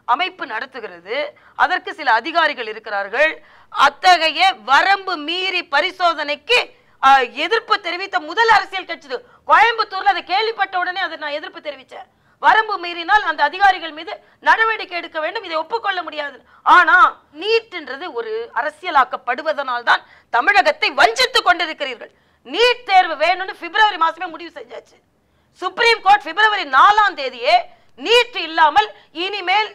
அமைப்பு நடத்துகிறது, அதற்கு சில அதிகாரிகள் இருக்கிறார்கள். அத்தகைய வரம்பு மீறி பரிசோதனைக்கு எதிர்ப்பு தெரிவித்த முதல் அரசியல் கட்சி கோயம்புத்தூர்ல அதை கேள்விப்பட்ட உடனே அதை நான் எதிர்ப்பு தெரிவிச்சேன். வரம்பு மீறினால் அந்த அதிகாரிகள் மீது நடவடிக்கை எடுக்க வேண்டும், இதை ஒப்புக்கொள்ள முடியாது. ஆனா நீட்ன்றது ஒரு அரசியலாக்கப்படுவதனால் தான் தமிழகத்தை வஞ்சித்துக் கொண்டிருக்கிறீர்கள். நீட் தேர்வு வேணும்னு பிப்ரவரி மாசமே முடிவு செஞ்சாச்சு. சுப்ரீம் கோர்ட் பிப்ரவரி 4ஆம் தேதியே நீட் இல்லாமல் இனிமேல்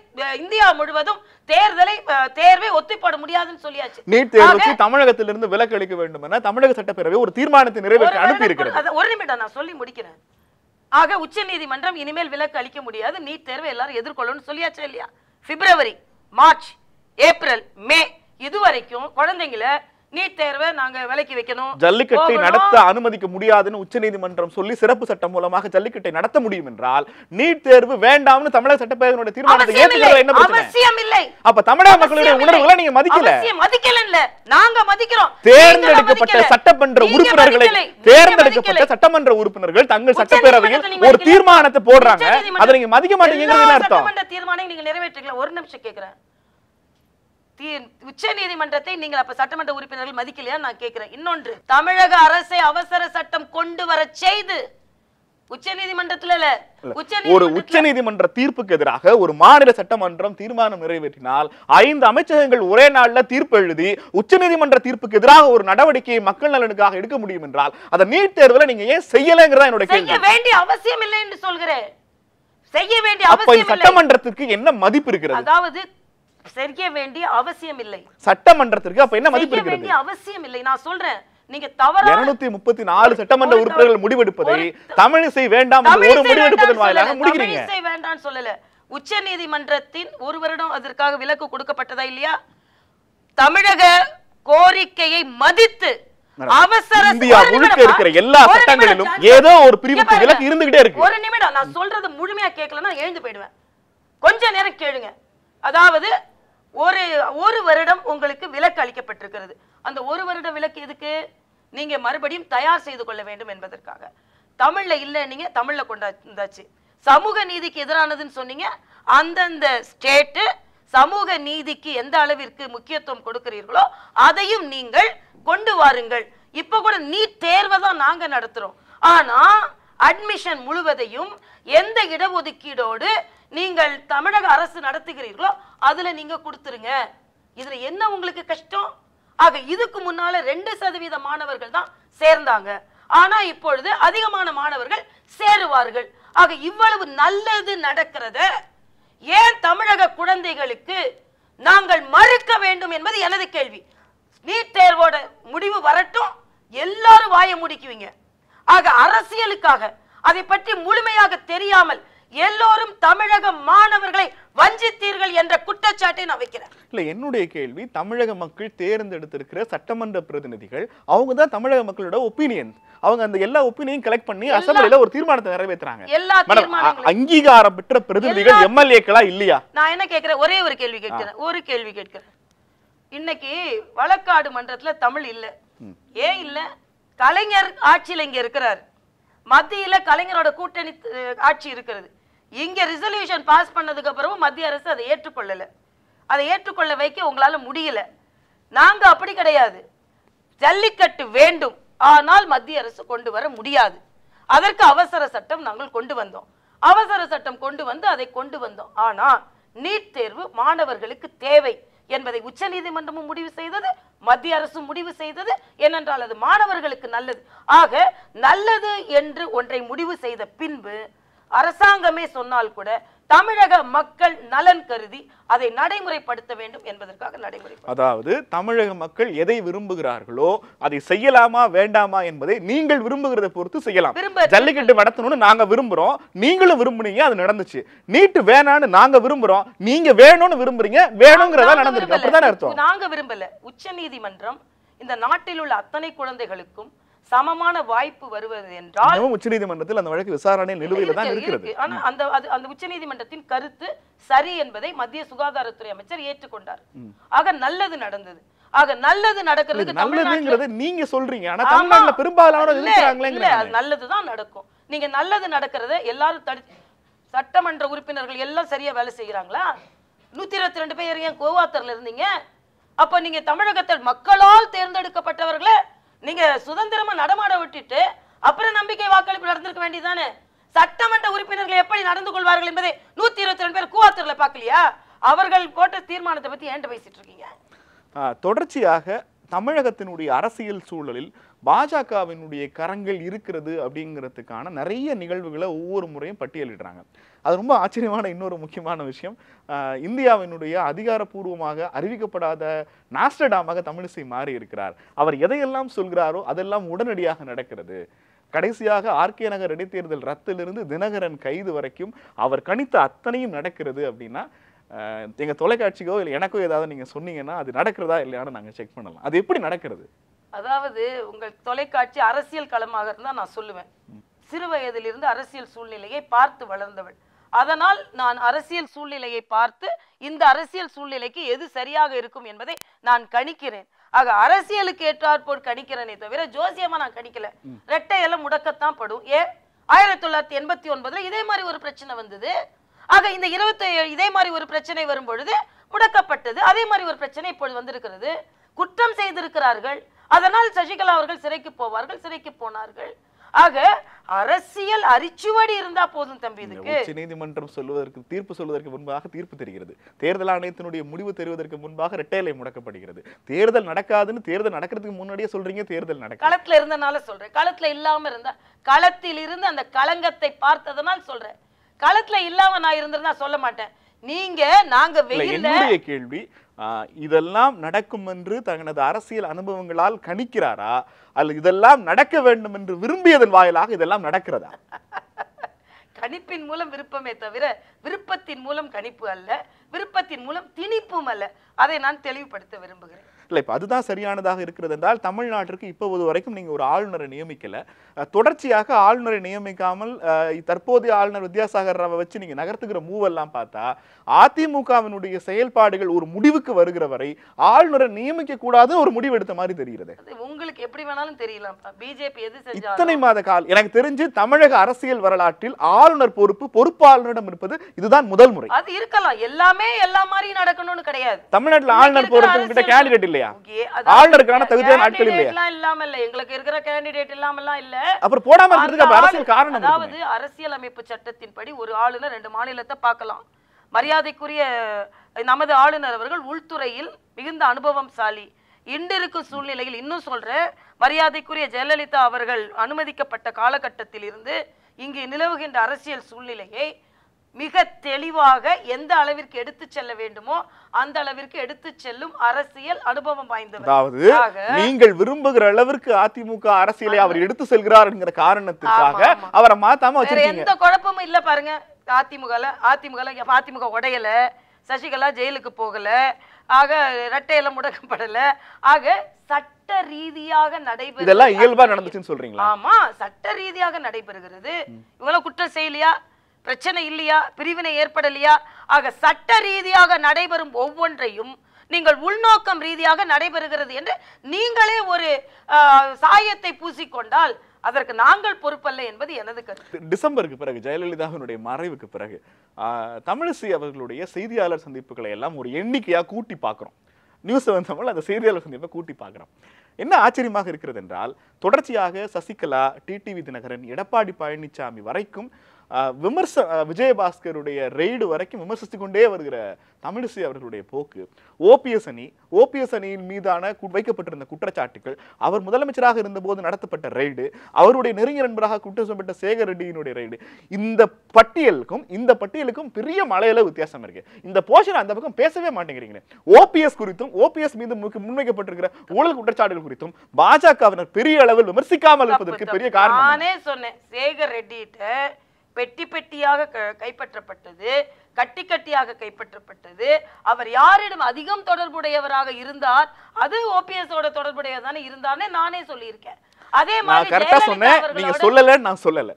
இந்தியா முழுவதும் தேர்வை ஒத்திப்போட முடியாதுன்னு சொல்லியாச்சு. நீட் தேர்வுக்கு தமிழகத்திலிருந்து விலக்கு அளிக்க வேண்டும் என தமிழக சட்டப்பேரவை ஒரு தீர்மானத்தை நிறைவேற்ற அனுப்பி இருக்கிறது. ஒரு நிமிடம் நான் சொல்லி முடிக்கிறேன். ஆக உச்சநீதிமன்றம் இனிமேல் விலக்கு அளிக்க முடியாது, நீட் தேர்வை எல்லாரும் எதிர்கொள்ளணும்னு சொல்லியாச்சு இல்லையா? பிப்ரவரி, மார்ச், ஏப்ரல், மே இதுவரைக்கும் குழந்தைங்களை நீட் தேர்வை நாங்க விலக்கி வைக்கணும், ஜல்லிக்கட்டை நடத்த அனுமதிக்க முடியாதுன்னு உச்சநீதிமன்றம் சொல்லி சிறப்பு சட்டம் மூலமாக ஜல்லிக்கட்டை நடத்த முடியும் என்றால் நீட் தேர்வு வேண்டாம்னு தமிழக சட்டப்பேரவையோட தீர்மானத்தை ஏற்றுக்கிறது என்ன பிரச்சனை? அவசியம் இல்லை. அப்ப தமிழக மக்களுடைய உணர்வுகளை நீங்க மதிக்கல. மதிக்கல இல்ல, நாங்க மதிக்கிறோம். தேர்ந்தெடுக்கப்பட்ட சட்டமன்ற உறுப்பினர்கள் தங்கள் சட்டப்பேரவையில் ஒரு தீர்மானத்தை போடுறாங்க, அதை நீங்க மதிக்க மாட்டீங்கன்னு அர்த்தம். சட்டமன்ற தீர்மானம் நீங்க நிறைவேற்றீங்களா? ஒரு நிமிஷம் கேக்குறேன். உச்ச நீதிமன்றத்தை நீங்கள் அப்ப சட்டமன்ற உறுப்பினர்கள் மதிக்கலையா நான் கேட்கிறேன். இன்னொன்று, தமிழக அரசை அவசர சட்டம் கொண்டு வர செய்து உச்ச நீதிமன்ற தீர்ப்புக்கு எதிராக ஒரு மாநில சட்டமன்றம் தீர்மானம் நிறைவேற்றினால் 5 அமைச்சகங்கள் ஒரே நாள்ல தீர்ப்பு எழுதி உச்ச நீதிமன்ற தீர்ப்புக்கு எதிராக ஒரு நடவடிக்கையை மக்கள் நலனுக்காக எடுக்க முடியும் என்றால் அதை நீட் தேர்வுல நீங்க ஏன் செய்யலங்கிறதா என்னோட கேள்வி. செய்ய வேண்டிய அவசியம் இல்லை என்று சொல்கிறேன். செய்ய வேண்டிய அவசியம் இல்லை. சட்டமன்றத்துக்கு என்ன மதிப்பு இருக்கிறது? அதாவது செய்ய வேண்டிய அவசியம் இல்லை. சட்டமன்றத்திற்கு அப்ப என்ன மதிப்பு இருக்கிறது? வேண்டிய அவசியம் இல்லை. நான் சொல்றேன், நீங்க தவறான 234 சட்டமன்ற உறுப்பினர்கள் முடிவெடுப்பதை தமிழிசை வேண்டாம் என்று ஒரு முடிவெடுப்பதன் வாயிலாக முடிக்கிறீங்க. தமிழிசை வேண்டாம்னு சொல்லல. உச்சநீதிமன்றத்தின் ஒரு வருடம் அதற்காக விலக்கு கொடுக்கப்பட்டதா இல்லையா? தமிழக கோரிக்கையை மதித்து அவசர இந்தியா முழுக்க இருக்கிற எல்லா சட்டங்களிலும் ஏதோ ஒரு பிரிவுக்கு விலக்கு இருந்துகிட்டே இருக்கு. ஒரு நிமிடம், நான் சொல்றது முழுமையா கேட்கலன்னா எழுந்து போயிடுவேன். கொஞ்ச நேரம் கேளுங்க. அதாவது ஒரு வருடம் உங்களுக்கு விலக்கு அளிக்கப்பட்டிருக்கிறது. அந்த ஒரு வருட விலக்கு எதுக்கு? நீங்க மறுபடியும் தயார் செய்து கொள்ள வேண்டும் என்பதற்காக. தமிழ்ல இல்ல, நீங்க தமிழ்ல கொண்டாச்சு. சமூக நீதிக்கு எதிரானதுன்னு சொன்னீங்க. அந்தந்த ஸ்டேட் சமூக நீதிக்கு எந்த அளவிற்கு முக்கியத்துவம் கொடுக்கிறீர்களோ அதையும் நீங்கள் கொண்டு வாருங்கள். இப்ப கூட நீட் தேர்வை தான் நாங்க நடத்துறோம். ஆனா அட்மிஷன் முழுவதையும் எந்த இடஒதுக்கீடோடு நீங்கள் தமிழக அரசு நடத்துகிறீர்களோ அதுல நீங்க கொடுத்துருங்க. இதுல என்ன உங்களுக்கு கஷ்டம்? ஆக இதுக்கு முன்னால 2% மாணவர்கள் தான் சேர்ந்தாங்க. ஆனா இப்பொழுது அதிகமான மாணவர்கள் சேருவார்கள். ஆக இவ்வளவு நல்லது நடக்கிறத ஏன் தமிழக குழந்தைகளுக்கு நாங்கள் மறுக்க வேண்டும் என்பது எனது கேள்வி. நீட் தேர்வோட முடிவு வரட்டும், எல்லாரும் வாய முடிக்குவீங்க. ஆக அரசியலுக்காக அதை பற்றி முழுமையாக தெரியாமல் எல்லோரும் தமிழக மாணவர்களை வஞ்சித்தீர்கள் என்ற குற்றச்சாட்டை நான் வைக்கிறேன். இல்ல, என்னுடைய கேள்வி, தமிழக மக்கள் தேர்ந்தெடுத்திருக்கிற சட்டமன்ற பிரதிநிதிகள் அவங்க தான் தமிழக மக்களோட ஒப்பீனியன். அவங்க அந்த எல்லா ஒப்பீனியன் கலெக்ட் பண்ணி அசெம்பிளில ஒரு தீர்மானத்தை நிறைவேற்றுறாங்க. அங்கீகாரம் பெற்ற பிரதிநிதிகள் எம்எல்ஏக்களா இல்லையா? நான் என்ன கேட்கிறேன், ஒரே ஒரு கேள்வி கேட்கிறேன். இன்னைக்கு வழக்காடு மன்றத்துல தமிழ் இல்ல. ஏன் இல்ல? கலைஞர் ஆட்சியில் இங்க இருக்கிறார். மத்தியில கலைஞரோட கூட்டணி ஆட்சி இருக்கிறது. இங்க ரிசல்யூஷன் பாஸ் பண்ணதுக்கு அப்புறமும் மத்திய அரசு அதை ஏற்றுக்கொள்ளல. அதை ஏற்றுக்கொள்ள வைக்க உங்களால முடியல. நாங்க அப்படி கிடையாது. ஜல்லிக்கட்டு வேண்டும், ஆனால் மத்திய அரசு கொண்டு வர முடியாது. அதற்கு அவசர சட்டம் நாங்கள் கொண்டு வந்தோம். அவசர சட்டம் கொண்டு வந்து அதை கொண்டு வந்தோம். ஆனா நீட் தேர்வு மாணவர்களுக்கு தேவை என்பதை உச்சநீதிமன்றமும் முடிவு செய்தது, மத்திய அரசு முடிவு செய்தது. ஏனென்றால் அது மாணவர்களுக்கு நல்லது. ஆக நல்லது என்று ஒன்றை முடிவு செய்த பின்பு அரசாங்கமே சொன்னால் கூட தமிழக மக்கள் நலன் கருதி அதை நடைமுறைப்படுத்த வேண்டும் என்பதற்காக நடைமுறைப்படுத்த. அதாவது தமிழக மக்கள் எதை விரும்புகிறார்களோ அதை செய்யலாமா வேண்டாமா என்பதை நீங்கள் விரும்புகிறத பொறுத்து செய்யலாம். ஜல்லிக்கட்டு நடத்தணும்னு நாங்க விரும்புறோம், நீங்களும் விரும்புனீங்க, அது நடந்துச்சு. நீட்டு வேணான்னு நாங்க விரும்புறோம், நீங்க வேணும்னு விரும்புறீங்க, வேணுங்கிறதா நடந்திருக்கு. அப்படிதான் அர்த்தம். நாங்க விரும்பல. உச்சநீதிமன்றம் இந்த நாட்டில் உள்ள அத்தனை குழந்தைகளுக்கும் சமமான வாய்ப்பு வருவது என்றால் உச்சநீதிமன்றத்தில் அந்த வழக்கு விசாரணை நிலுவையில் தான் இருக்கிறது. ஆனா அந்த உச்சநீதிமன்றத்தின் கருத்து சரி என்பதை மத்திய சுகாதாரத்துறை அமைச்சர் ஏற்றுக்கொண்டார். ஆக நல்லது நடந்தது. ஆக நல்லது நடக்கிறதுக்கு நல்லதுங்கிறது நீங்க சொல்றீங்க, ஆனா தமிழ்நாட்டுல பெரும்பாலானோர் எதிர்க்கறாங்களே. அது நல்லதுதான் நடக்கும். நீங்க நல்லது நடக்கிறத எல்லாரும் சட்டமன்ற உறுப்பினர்கள் எல்லாம் சரியா வேலை செய்யறாங்களா? 122 பேர் ஏன் கோவாத்தர்ல இருந்தீங்க? அப்ப நீங்க தமிழகத்தில் மக்களால் தேர்ந்தெடுக்கப்பட்டவர்களை நீங்க சுதந்திரமா நடமாட விட்டுட்டு அப்புறம் நம்பிக்கை வாக்களிப்பு நடந்திருக்க வேண்டியதானே? சட்டமன்ற உறுப்பினர்கள் எப்படி நடந்து கொள்வார்கள் என்பதை 122 பேர் கோவாத்தர்ல பாக்கலையா? அவர்கள் போட்ட தீர்மானத்தை பத்தி ஏன்ட்ட பேசிட்டு இருக்கீங்க? தொடர்ச்சியாக தமிழகத்தினுடைய அரசியல் சூழலில் பாஜகவினுடைய கரங்கள் இருக்கிறது அப்படிங்கிறதுக்கான நிறைய நிகழ்வுகளை ஒவ்வொரு முறையும் பட்டியலிடுறாங்க. அது ரொம்ப ஆச்சரியமான இன்னொரு முக்கியமான விஷயம், இந்தியாவினுடைய அதிகாரப்பூர்வமாக அறிவிக்கப்படாத நாஸ்டடாமாக தமிழிசை மாறி இருக்கிறார். அவர் எதையெல்லாம் சொல்கிறாரோ அதெல்லாம் உடனடியாக நடக்கிறது. கடைசியாக ஆர்கே நகர் இடைத்தேர்தல் ரத்திலிருந்து தினகரன் கைது வரைக்கும் அவர் கணித்த அத்தனையும் நடக்கிறது அப்படின்னா எங்க தொலைக்காட்சிக்கோ இல்லை எனக்கோ ஏதாவது நீங்க சொன்னீங்கன்னா அது நடக்கிறதா இல்லையான்னு நாங்க செக் பண்ணலாம். அது எப்படி நடக்கிறது? அதாவது உங்கள் தொலைக்காட்சி அரசியல் களமாக இருந்தா நான் சொல்லுவேன். சிறு வயதிலிருந்து அரசியல் சூழ்நிலையை பார்த்து வளர்ந்தவள். அதனால் நான் அரசியல் சூழ்நிலையை பார்த்து இந்த அரசியல் சூழ்நிலைக்கு எது சரியாக இருக்கும் என்பதை நான் கணிக்கிறேன். ஆக அரசியலுக்கு ஏற்றாற்போல் கணிக்கிறேனே தவிர ஜோசியமா நான் கணிக்கல. ரெட்டை எல்லாம் முடக்கத்தான் படும். 1989 இதே மாதிரி ஒரு பிரச்சனை வந்தது. ஆக இந்த 27 இதே மாதிரி ஒரு பிரச்சனை வரும் பொழுது முடக்கப்பட்டது. அதே மாதிரி ஒரு பிரச்சனை இப்பொழுது வந்திருக்கிறது. குற்றம் செய்திருக்கிறார்கள். அதனால் சசிகலா அவர்கள் சிறைக்கு போவார்கள், சிறைக்கு போனார்கள். ஆக அரசியல் அரிச்சுவடி இருந்தா போதும் தம்பி. இதுக்கு உச்சநீதிமன்றம் சொல்வதற்கு தீர்ப்பு சொல்வதற்கு முன்பாக தீர்ப்பு தெரிகிறது. தேர்தல் ஆணையத்தினுடைய முடிவு தெரிவதற்கு முன்பாக ரெட்டைலை முடக்கப்படுகிறது. தேர்தல் நடக்காதுன்னு தேர்தல் நடக்கிறதுக்கு முன்னாடியே சொல்றீங்க தேர்தல் நடக்க. களத்துல இருந்தனால சொல்றேன். களத்துல இல்லாம இருந்தா, களத்தில் இருந்து அந்த களங்கத்தை பார்த்ததனால் சொல்றேன். களத்துல இல்லாம நான் இருந்திருந்தா சொல்ல மாட்டேன். நீங்க நாங்க என்னுடைய கேள்வி, இதெல்லாம் நடக்கும் என்று தனது அரசியல் அனுபவங்களால் கணிக்கிறாரா அல்லது இதெல்லாம் நடக்க வேண்டும் என்று விரும்பியதன் வாயிலாக இதெல்லாம் நடக்கிறதா? கணிப்பின் மூலம் விருப்பமே தவிர விருப்பத்தின் மூலம் கணிப்பு அல்ல, விருப்பத்தின் மூலம் திணிப்பும் அல்ல. அதை நான் தெளிவுபடுத்த விரும்புகிறேன். இல்லை, இப்போ அதுதான் சரியானதாக இருக்கிறது என்றால் தமிழ்நாட்டிற்கு இப்போது வரைக்கும் நீங்கள் ஒரு ஆளுநரை நியமிக்கல. தொடர்ச்சியாக ஆளுநரை நியமிக்காமல் தற்போதைய ஆளுநர் வித்யாசாகர் ராவை வச்சு நீங்கள் நகர்த்துக்கிற மூவெல்லாம் பார்த்தா அதிமுகவினுடைய செயல்பாடுகள் ஒரு முடிவுக்கு வருகிற வரை ஆளுநரை நியமிக்க கூடாது ஒரு முடிவு எடுத்த மாதிரி தெரிகிறது. உங்களுக்கு எப்படி வேணாலும் தெரியலாம். பிஜேபி எது செஞ்சாலும் இத்தனை மாத காலம் எனக்கு தெரிஞ்சு தமிழக அரசியல் வரலாற்றில் ஆளுநர் பொறுப்பாளரிடம் இருப்பது இதுதான் முதல் முறை. அது இருக்கலாம், எல்லாமே எல்லா மாதிரி நடக்கணும்னு கிடையாது. தமிழ்நாட்டில் ஆளுநர் போறதுக்கு கேண்டிடேட் இல்லையா? ஆளுநருக்கான தகுதியான ஆட்கள் இல்லையா? இல்லாம இல்ல, எங்களுக்கு இருக்கிற கேண்டிடேட் இல்லாமலாம் இல்ல. அப்புறம் போடாம இருக்கிறதுக்கு அரசியல் காரணம். அதாவது அரசியல் அமைப்பு சட்டத்தின்படி ஒரு ஆளுநர் 2 மாநிலத்தை பார்க்கலாம். மரியாதைக்குரிய நமது ஆளுநர் அவர்கள் உள்துறையில் மிகுந்த அனுபவம்சாலி. இன்றிருக்கும் சூழ்நிலையில் இன்னும் சொல்ற, மரியாதைக்குரிய ஜெயலலிதா அவர்கள் அனுமதிக்கப்பட்ட காலகட்டத்தில் இருந்து இங்கு நிலவுகின்ற அரசியல் சூழ்நிலையை மிக தெளிவாக எந்த அளவிற்கு எடுத்து செல்ல வேண்டுமோ அந்த அளவிற்கு எடுத்து செல்லும் அரசியல் அனுபவம் வாய்ந்தவர். அதாவது நீங்கள் விரும்புகிற அளவிற்கு அதிமுக அரசியலை அவர் எடுத்து செல்கிறார் என்கிற காரணத்துக்காக அவரை மாத்தாம வச்சிருக்கீங்க. எந்த குழப்பமும் இல்ல பாருங்க. அதிமுக உடையல, சசிகலா ஜெயிலுக்கு போகல, ஆக ரெட்டையெல்லாம் முடக்கப்படல. ஆக சட்ட ரீதியாக நடைபெறும். இதெல்லாம் இயல்பா நடந்துச்சுன்னு சொல்றீங்களா? ஆமா, சட்ட ரீதியாக நடைபெறுகிறது. இவங்கள குற்றம் செய்யலையா, பிரச்சனை இல்லையா, பிரிவினை ஏற்படலையா? ஆக சட்ட ரீதியாக நடைபெறும் ஒவ்வொன்றையும் நீங்கள் உள்நோக்கம் ரீதியாக நடைபெறுகிறது என்று நீங்களே ஒரு சாயத்தை பூசிக்கொண்டால் அதற்கு நாங்கள் பொறுப்பல்ல என்பது எனது கருத்து. டிசம்பருக்கு பிறகு ஜெயலலிதாவினுடைய மறைவுக்கு பிறகு தமிழிசை அவர்களுடைய செய்தியாளர் சந்திப்புகளை எல்லாம் ஒரு எண்ணிக்கையா கூட்டி பார்க்கிறோம். நியூஸ் தமிழ் அந்த செய்தியாளர் சந்திப்பை கூட்டி பார்க்கிறோம். என்ன ஆச்சரியமாக இருக்கிறது என்றால் தொடர்ச்சியாக சசிகலா, டிடிவி தினகரன், எடப்பாடி பழனிசாமி வரைக்கும் விஜயபாஸ்கருடைய ரெய்டு வரைக்கும் விமர்சித்துக் கொண்டே வருகிற தமிழிசை அவர்களுடைய போக்கு, ஓபிஎஸ் அணியின் மீதான வைக்கப்பட்டிருந்த குற்றச்சாட்டுகள், அவர் முதலமைச்சராக இருந்தபோது நடத்தப்பட்ட ரெய்டு, அவருடைய நெருங்கிய நண்பராக குற்றம் சொல்லப்பட்ட சேகர் ரெட்டியினுடைய ரெய்டு, இந்த பட்டியலுக்கும் பெரிய மலையில வித்தியாசம் இருக்கு. இந்த போர்ஷன் அந்த பக்கம் பேசவே மாட்டேங்கிறீங்க. ஓபிஎஸ் குறித்தும் ஓபிஎஸ் மீது முன்வைக்கப்பட்டிருக்கிற ஊழல் குற்றச்சாட்டுகள் குறித்தும் பாஜகவினர் பெரிய அளவில் விமர்சிக்காமல் இருப்பதற்கு பெரிய காரணம் நானே சொன்னேன். சேகர் ரெட்டிட்ட பெட்டி பெட்டியாக கைப்பற்றப்பட்டது, கட்டி கட்டியாக கைப்பற்றப்பட்டது. அவர் யாரிடம் அதிகம் தொடர்புடையவராக இருந்தார், அது ஓபிஎஸ் ஓட தொடர்புடையதானே இருந்தார்னே நானே சொல்லியிருக்கேன். அதே நான் மாதிரி கரெக்டா சொன்னேன், நீங்க சொல்லல, நான் சொல்லல.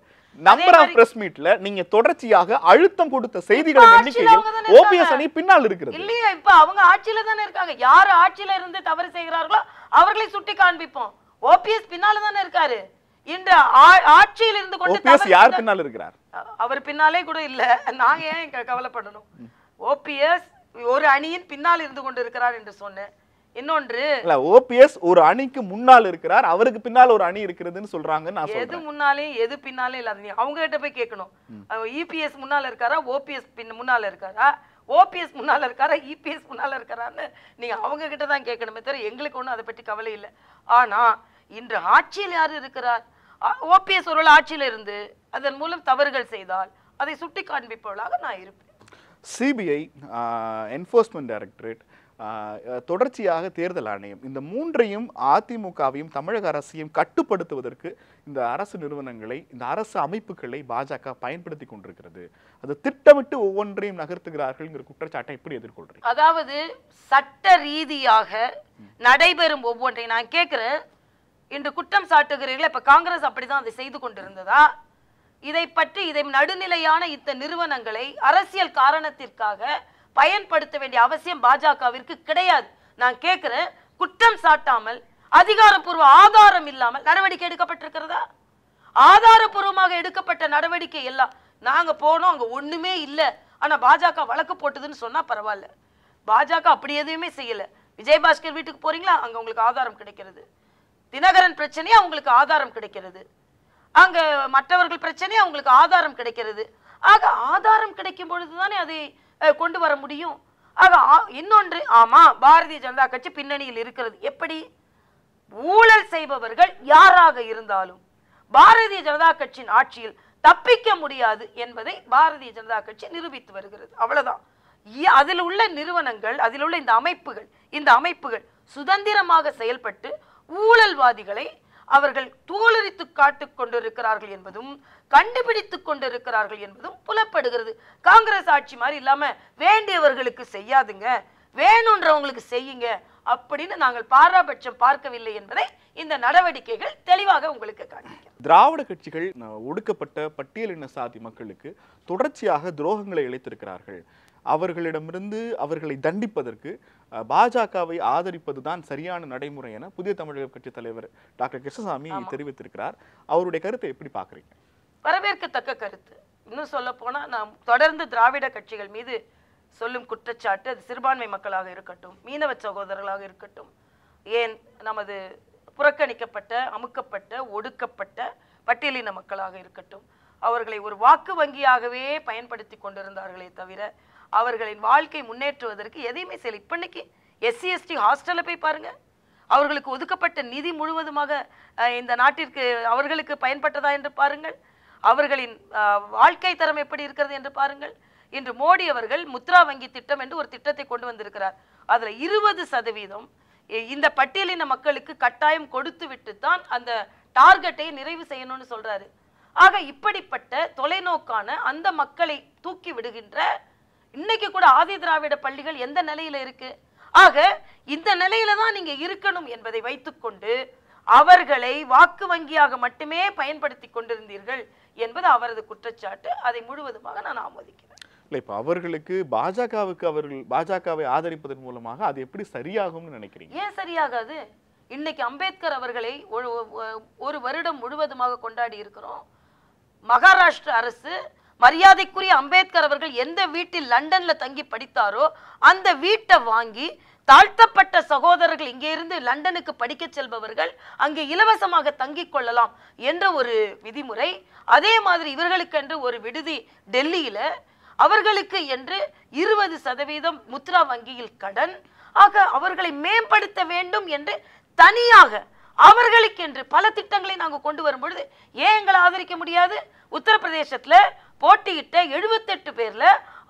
நம்பர் ஆஃப் பிரஸ் மீட்ல நீங்க தொடர்ச்சியாக அழுத்தம் கொடுத்த செய்திகளின் எண்ணிக்கையில் ஓபிஎஸ் அணி பின்னால் இருக்கிறது இல்லையா? இப்ப அவங்க ஆட்சியில தானே இருக்காங்க. யார் ஆட்சியில இருந்து தவறு செய்கிறார்களோ அவர்களை சுட்டி காண்பிப்போம். ஓபிஎஸ் பின்னால தானே இருக்காரு. இந்த ஆட்சியில் இருந்து கொண்டு ஓபிஎஸ் யார் பின்னால் இருக்கிறார்? அவர் பின்னாலே கூட இல்ல. நாங்க ஏன் கவலைப்படணும்? ஓபிஎஸ் ஒரு அணியின் பின்னால் இருந்து கொண்டு இருக்கிறார் என்று சொன்னேன். இன்னொன்று இல்ல, ஓபிஎஸ் ஒரு அணிக்கு முன்னால் இருக்கிறார், அவருக்கு பின்னால் ஒரு அணி இருக்கிறதுன்னு சொல்றாங்க. நான் எது முன்னாலே எது பின்னாலே இல்லாத நீ அவங்க கிட்ட போய் கேட்கணும். இபிஎஸ் முன்னால இருக்காரா, ஓபிஎஸ் முன்னால இருக்காரா, ஓபிஎஸ் முன்னால இருக்காரா, இபிஎஸ் முன்னால இருக்காரான்னு நீங்க அவங்க கிட்ட தான் கேட்கணுமே தவிர எங்களுக்கு ஒன்றும் அதை பற்றி கவலை இல்லை. ஆனா இன்று ஆட்சியில் யார் இருக்கிறார்? ஓபிஎஸ் ஒரு ஆட்சியில இருந்து அதன் மூலம் தவறுகள் செய்தால் அதை சுட்டி காண்பிப்பவளாக நான் இருப்பேன். சிபிஐ, என்ஃபோர்ஸ்மெண்ட் டைரக்டரேட், தொடர்ச்சியாக தேர்தல் ஆணையம், இந்த மூன்றையும் அதிமுகவையும் தமிழக அரசையும் கட்டுப்படுத்துவதற்கு இந்த அரசு நிறுவனங்களை, இந்த அரசு அமைப்புகளை பாஜக பயன்படுத்தி கொண்டிருக்கிறது. அது திட்டமிட்டு ஒவ்வொன்றையும் நகர்த்துகிறார்கள் குற்றச்சாட்டை எப்படி எதிர்கொள்றீங்க? அதாவது சட்ட ரீதியாக நடைபெறும் ஒவ்வொன்றை நான் கேட்கிறேன். இன்று குற்றம் சாட்டுகிறீர்கள், இப்ப காங்கிரஸ் அப்படிதான் அதை செய்து கொண்டிருந்ததா? இதை பற்றி இதை நடுநிலையான இந்த நிறுவனங்களை அரசியல் காரணத்திற்காக பயன்படுத்த வேண்டிய அவசியம் பாஜகவிற்கு கிடையாது. நான் கேட்கிறேன், குற்றம் சாட்டாமல் அதிகாரப்பூர்வ ஆதாரம் இல்லாமல் நடவடிக்கை எடுக்கப்பட்டிருக்கிறதா? ஆதாரப்பூர்வமாக எடுக்கப்பட்ட நடவடிக்கை எல்லாம் நாங்க போனோம், அங்க ஒண்ணுமே இல்லை, ஆனா பாஜக வழக்கு போட்டதுன்னு சொன்னா பரவாயில்ல. பாஜக அப்படி எதுவுமே செய்யல. விஜயபாஸ்கர் வீட்டுக்கு போறீங்களா, அங்க உங்களுக்கு ஆதாரம் கிடைக்கிறது. தினகரன் பிரச்சனையா உங்களுக்கு ஆதாரம் கிடைக்கிறது. அங்க மற்றவர்கள் பிரச்சனையா உங்களுக்கு ஆதாரம் கிடைக்கிறது. ஆக ஆதாரம் கிடைக்கும் பொழுதுதானே அதை கொண்டு வர முடியும். ஆக இன்னொன்று, ஆமா பாரதிய ஜனதா கட்சி பின்னணியில் இருக்கிறது. எப்படி? ஊழல் செய்பவர்கள் யாராக இருந்தாலும் பாரதிய ஜனதா கட்சியின் ஆட்சியில் தப்பிக்க முடியாது என்பதை பாரதிய ஜனதா கட்சி நிரூபித்து வருகிறது. அவ்வளவுதான். அதில் உள்ள நிறுவனங்கள், அதில் உள்ள இந்த அமைப்புகள் சுதந்திரமாக செயல்பட்டு ஊழல்வாதிகளை அவர்கள் தூளரித்து காட்டுக் கொண்டிருக்கிறார்கள் என்பதும் கண்டுபிடித்துக் கொண்டிருக்கிறார்கள் என்பதும் புலப்படுகிறது. காங்கிரஸ் ஆட்சி மாதிரி இல்லாம வேண்டியவர்களுக்கு செய்யாதுங்க, வேணுன்றவங்களுக்கு செய்யுங்க அப்படின்னு நாங்கள் பாராபட்சம் பார்க்கவில்லை என்பதை இந்த நடவடிக்கைகள் தெளிவாக உங்களுக்கு காண்பிக்கும். திராவிட கட்சிகள் ஒடுக்கப்பட்ட பட்டியலின சாதி மக்களுக்கு தொடர்ச்சியாக துரோகங்களை இழைத்திருக்கிறார்கள். அவர்களிடமிருந்து அவர்களை தண்டிப்பதற்கு பாஜகவை ஆதரிப்பதுதான் சரியான நடைமுறை என புதிய தமிழக கட்சி தலைவர் டாக்டர் கிருஷ்ணசாமி தெரிவித்திருக்கிறார். அவருடைய கருத்தை எப்படி பார்க்குறீங்க? வரவேற்கத்தக்க கருத்து. இன்னும் சொல்ல போனா, நாம் தொடர்ந்து திராவிட கட்சிகள் மீது சொல்லும் குற்றச்சாட்டு, அது சிறுபான்மை மக்களாக இருக்கட்டும், மீனவ சகோதரர்களாக இருக்கட்டும், ஏன் நமது புறக்கணிக்கப்பட்ட, அமுக்கப்பட்ட, ஒடுக்கப்பட்ட பட்டியலின மக்களாக இருக்கட்டும், அவர்களை ஒரு வாக்கு வங்கியாகவே பயன்படுத்தி கொண்டிருந்தார்களே தவிர அவர்களின் வாழ்க்கை முன்னேற்றுவதற்கு எதையுமே செய்யல. இப்பன்னைக்கு SC/ST ஹாஸ்டல்ல போய் பாருங்க, அவர்களுக்கு ஒதுக்கப்பட்ட நிதி முழுவதுமாக இந்த நாட்டிற்கு அவர்களுக்கு பயன்பட்டதா என்று பாருங்கள். அவர்களின் வாழ்க்கை தரம் எப்படி இருக்கிறது என்று பாருங்கள். இன்று மோடி அவர்கள் முத்ரா வங்கி திட்டம் என்று ஒரு திட்டத்தை கொண்டு வந்திருக்கிறார். அதுல 20% இந்த பட்டியலின மக்களுக்கு கட்டாயம் கொடுத்து விட்டு தான் அந்த டார்கெட்டை நிறைவு செய்யணும்னு சொல்றாரு. ஆக இப்படிப்பட்ட தொலைநோக்கான அந்த மக்களை தூக்கி விடுகின்ற, இன்னைக்கு கூட ஆதி திராவிட பள்ளிகள் எந்த நிலையில இருக்கு? ஆக இந்த நிலையில தான் நீங்க இருக்கணும் என்பதை வைத்துக்கொண்டு அவர்களை வாக்கு வங்கியாக மட்டுமே பயன்படுத்தி கொண்டிருந்தீர்கள் என்பது அவரது குற்றச்சாட்டு. அதை முழுவதுமாக நான் ஆமோதிக்கிறேன். இல்லை, இப்போ அவர்களுக்கு அவர்கள் பாஜகவை ஆதரிப்பதன் மூலமாக அது எப்படி சரியாகும்னு நினைக்கிறீங்க? ஏன் சரியாகாது? இன்னைக்கு அம்பேத்கர் அவர்களை ஒரு வருடம் முழுவதுமாக கொண்டாடி இருக்கிறோம். மகாராஷ்டிர அரசு மரியாதைக்குரிய அம்பேத்கர் அவர்கள் எந்த வீட்டில் லண்டன்ல தங்கி படித்தாரோ அந்த வீட்டை வாங்கி தாழ்த்தப்பட்ட சகோதரர்கள் இங்கே இருந்து லண்டனுக்கு படிக்க செல்பவர்கள் அங்கே இலவசமாக தங்கிக் கொள்ளலாம் என்ற ஒரு விதிமுறை. அதே மாதிரி இவர்களுக்கு என்று ஒரு விடுதி டெல்லியில, அவர்களுக்கு என்று 20% முத்ரா வங்கியில் கடன். ஆக அவர்களை மேம்படுத்த வேண்டும் என்று தனியாக அவர்களுக்கென்று பல திட்டங்களை நாங்கள் கொண்டு வரும் பொழுது ஏன் எங்களை ஆதரிக்க முடியாது? உத்தரப்பிரதேசத்துல போட்டியிட்ட 78 பேர்ல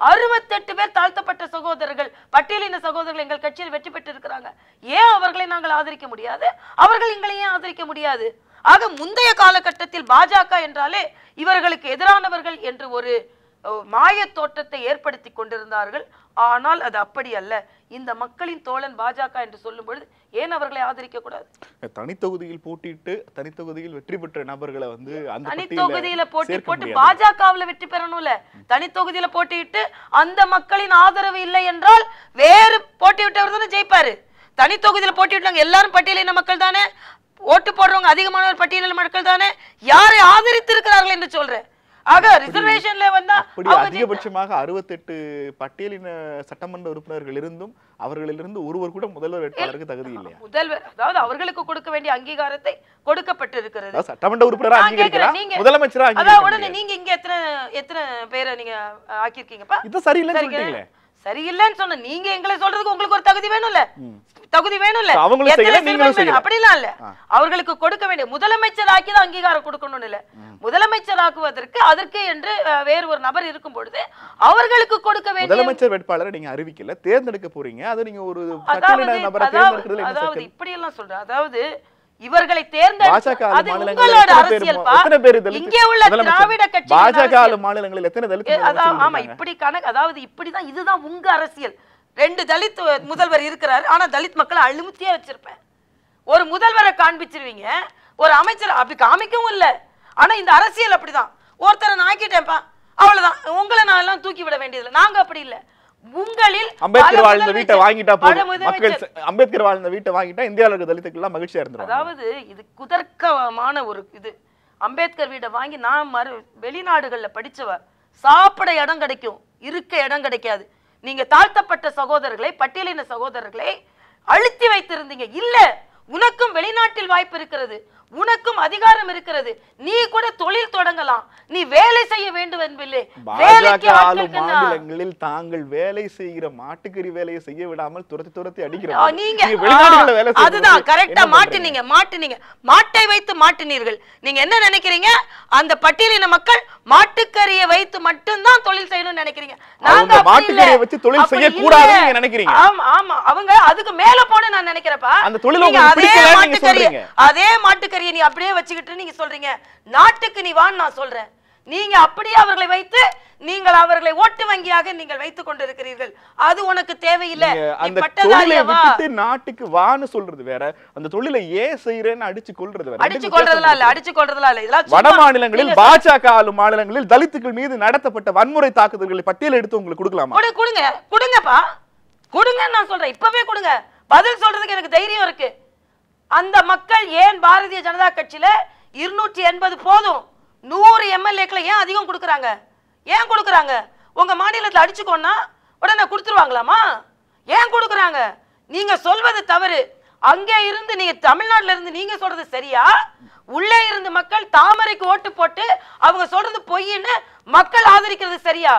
68 பேர் தாழ்த்தப்பட்ட சகோதரர்கள், பட்டியலின சகோதரர்கள் எங்கள் கட்சியில் வெற்றி பெற்று இருக்கிறாங்க. ஏன் அவர்களை நாங்கள் ஆதரிக்க முடியாது? அவர்கள் எங்களை ஏன் ஆதரிக்க முடியாது? ஆக முந்தைய காலகட்டத்தில் பாஜக என்றாலே இவர்களுக்கு எதிரானவர்கள் என்று ஒரு மாய தோற்றத்தை ஏற்படுத்தி கொண்டிருந்தார்கள். ஆனால் அது அப்படி அல்ல. இந்த மக்களின் தோழன் பாஜக என்று சொல்லும் பொழுது ஏன் அவர்களை ஆதரிக்க கூடாது? தனித்தொகுதியில் போட்டிட்டு தனித்தொகுதியில் வெற்றி பெற்ற நபர்களை வந்து அந்த தனித்தொகுதியில போட்டு பாஜகவுல வெற்றி பெறணும்ல. தனித்தொகுதியில போட்டியிட்டு அந்த மக்களின் ஆதரவு இல்லை என்றால் வேறு போட்டியிட்டவர் தானே ஜெயிப்பாரு. தனித்தொகுதியில போட்டியிட்டாங்க எல்லாரும் பட்டியலின மக்கள் தானே, ஓட்டு போடுறவங்க அதிகமானவர் பட்டியலின மக்கள் தானே, யாரை ஆதரித்து இருக்கிறார்கள் என்று சொல்றேன். ஆக ரிசர்வேஷன்ல வந்தா அதிகபட்சமாக 68 பட்டியலின சட்டமன்ற உறுப்பினர்கள் இருந்தும் அவர்களிலிருந்து ஒருவர் கூட முதல்வர் வேட்பாளருக்கு தகுதி இல்லையா? முதல்வர் அதாவது அவர்களுக்கு கொடுக்க வேண்டிய அங்கீகாரத்தை கொடுக்கப்பட்டிருக்கிறது. சட்டமன்ற உறுப்பினரா அங்கீகரிக்கிறார், முதலமைச்சரா அதான் உடனே நீங்க இங்க எத்தனை பேரை நீங்க ஆக்கியிருக்கீங்கப்பா? இது சரியில்லைன்னு சொல்றீங்களே. சரியில்லைன்னு சொன்ன நீங்க எங்களை சொல்றதுக்கு உங்களுக்கு ஒரு தகுதி வேணும்ல, தகுதி வேணும்ல. அப்படிலாம் இல்ல, அவர்களுக்கு கொடுக்க வேண்டிய முதலமைச்சர் ஆக்கிதான் அங்கீகாரம் கொடுக்கணும்னு இல்ல. முதலமைச்சர் ஆக்குவதற்கு அதற்கு என்று வேறு ஒரு நபர் இருக்கும் பொழுது அவர்களுக்கு கொடுக்க வேண்டிய முதலமைச்சர் வேட்பாளரை நீங்க அறிவிக்கல, தேர்ந்தெடுக்க போறீங்க. அது நீங்க ஒரு பட்டியலின நபரை தேர்ந்தெடுக்கிறதுல அதாவது இப்படி எல்லாம் சொல்றேன். அதாவது இவர்களை தேர்ந்தெடுக்க அது உங்களோட அரசியல் பா. இங்கே உள்ள திராவிட கட்சி பாஜக மாநிலங்களில் எத்தனை தலித் ஆமா இப்படி கணக்கு, அதாவது இப்படிதான், இதுதான் உங்க அரசியல். 2 தலித் முதல்வர் இருக்கிறாரு, ஆனா தலித் மக்களை அழுமுத்தியே வச்சிருப்பேன். ஒரு முதல்வரை காண்பிச்சிருவீங்க, ஒரு அமைச்சர் அப்படி காமிக்கவும் இல்ல. ஆனா இந்த அரசியல் அப்படிதான். ஒருத்தரை நான் ஆக்கிட்டேன்ப்பா அவ்வளவுதான், உங்களை நான் எல்லாம் தூக்கி விட வேண்டியதில்லை. நாங்க அப்படி இல்ல. உங்களில் அம்பேத்கர் வாழ்ந்த வீட்டை வாங்கிட்டா மக்கள், அம்பேத்கர் வாழ்ந்த வீட்டை வாங்கிட்டா இந்தியாவில் இருக்க தலித்துக்கள் எல்லாம் மகிழ்ச்சியா இருந்துரும். அதாவது இது குதர்க்கமான ஒரு இது. அம்பேத்கர் வீட்டை வாங்கி நான் வெளிநாடுகள்ல படிச்சவ, சாப்பிட இடம் கிடைக்கும், இருக்க இடம் கிடைக்காது. நீங்க தாழ்த்தப்பட்ட சகோதரர்களை, பட்டியலின சகோதரர்களை அழுத்தி வைத்திருந்தீங்க. இல்ல, உனக்கும் வெளிநாட்டில் வாய்ப்பு இருக்கிறது, உனக்கும் அதிகாரம் இருக்கிறது, நீ கூட தொழில் தொடங்கலாம், நீ வேலை செய்ய வேண்டும் என்பதில்லை. மாநிலங்களில் தாங்கள் வேலை செய்கிற மாட்டுக்கறி வேலையை செய்ய விடாமல் துரத்தி அடிக்கிறாங்க. நீங்க அதுதான் கரெக்டா மாட்டினீங்க. மாட்டை வைத்து மாட்டினீர்கள். நீங்க என்ன நினைக்கிறீங்க? அந்த பட்டியலின மக்கள் மாட்டுக்கறியை வைத்து மட்டும்தான் தொழில் செய்யணும்னு நினைக்கிறீங்க. நாங்க மாட்டுக்கறியை வச்சு தொழில் செய்ய கூடாதுன்னு நினைக்கிறீங்க. ஆமா அவங்க அதுக்கு மேல போன நான் நினைக்கிறப்பா. அந்த தொழில் உங்களுக்கு பிடிக்கல நீங்க சொல்றீங்க. அதே மாட்டுக்கறியை நீ அப்படியே வச்சுக்கிட்டு நீங்க சொல்றீங்க நாட்டுக்கு நீ வான்னு நான் சொல்றேன். நீங்க அப்படியே அவர்களை வைத்து நீங்கள் அவர்களை ஓட்டு வங்கியாக நீங்கள் வைத்துக் கொண்டிருக்கிறீர்கள். அது உனக்கு தேவையில்லை. அந்த தொழிலை விட்டுட்டு நாட்டுக்கு வான்னு சொல்றது வேற, அந்த தொழிலை ஏன் செய்யறேன்னு அடிச்சு கொள்றது வேற. அடிச்சு கொள்றதுல இல்ல. இதெல்லாம் வட மாநிலங்களில் பாஜக ஆளும் மாநிலங்களில் தலித்துக்கள் மீது நடத்தப்பட்ட வன்முறை தாக்குதல்களை பட்டியல் எடுத்து உங்களுக்கு கொடுக்கலாமா? கொடுங்கப்பா, கொடுங்கன்னு நான் சொல்றேன். இப்பவே கொடுங்க. பதில் சொல்றதுக்கு எனக்கு தைரியம் இருக்கு. அந்த மக்கள் ஏன் பாரதிய ஜனதா கட்சியில 280 போதும், 100 எம்எல்ஏக்களை ஏன் அதிகம் கொடுக்குறாங்க? ஏன் கொடுக்குறாங்க? உங்க மாநிலத்தில் அடிச்சுக்கோன்னா உடனே கொடுத்துருவாங்களாமா? ஏன் கொடுக்குறாங்க? நீங்க சொல்வது தவறு. அங்கே இருந்து நீங்க தமிழ்நாட்டில இருந்து நீங்க சொல்றது சரியா? உள்ளே இருந்து மக்கள் தாமரைக்கு ஓட்டு போட்டு அவங்க சொல்றது பொய்ன்னு மக்கள் ஆதரிக்கிறது சரியா?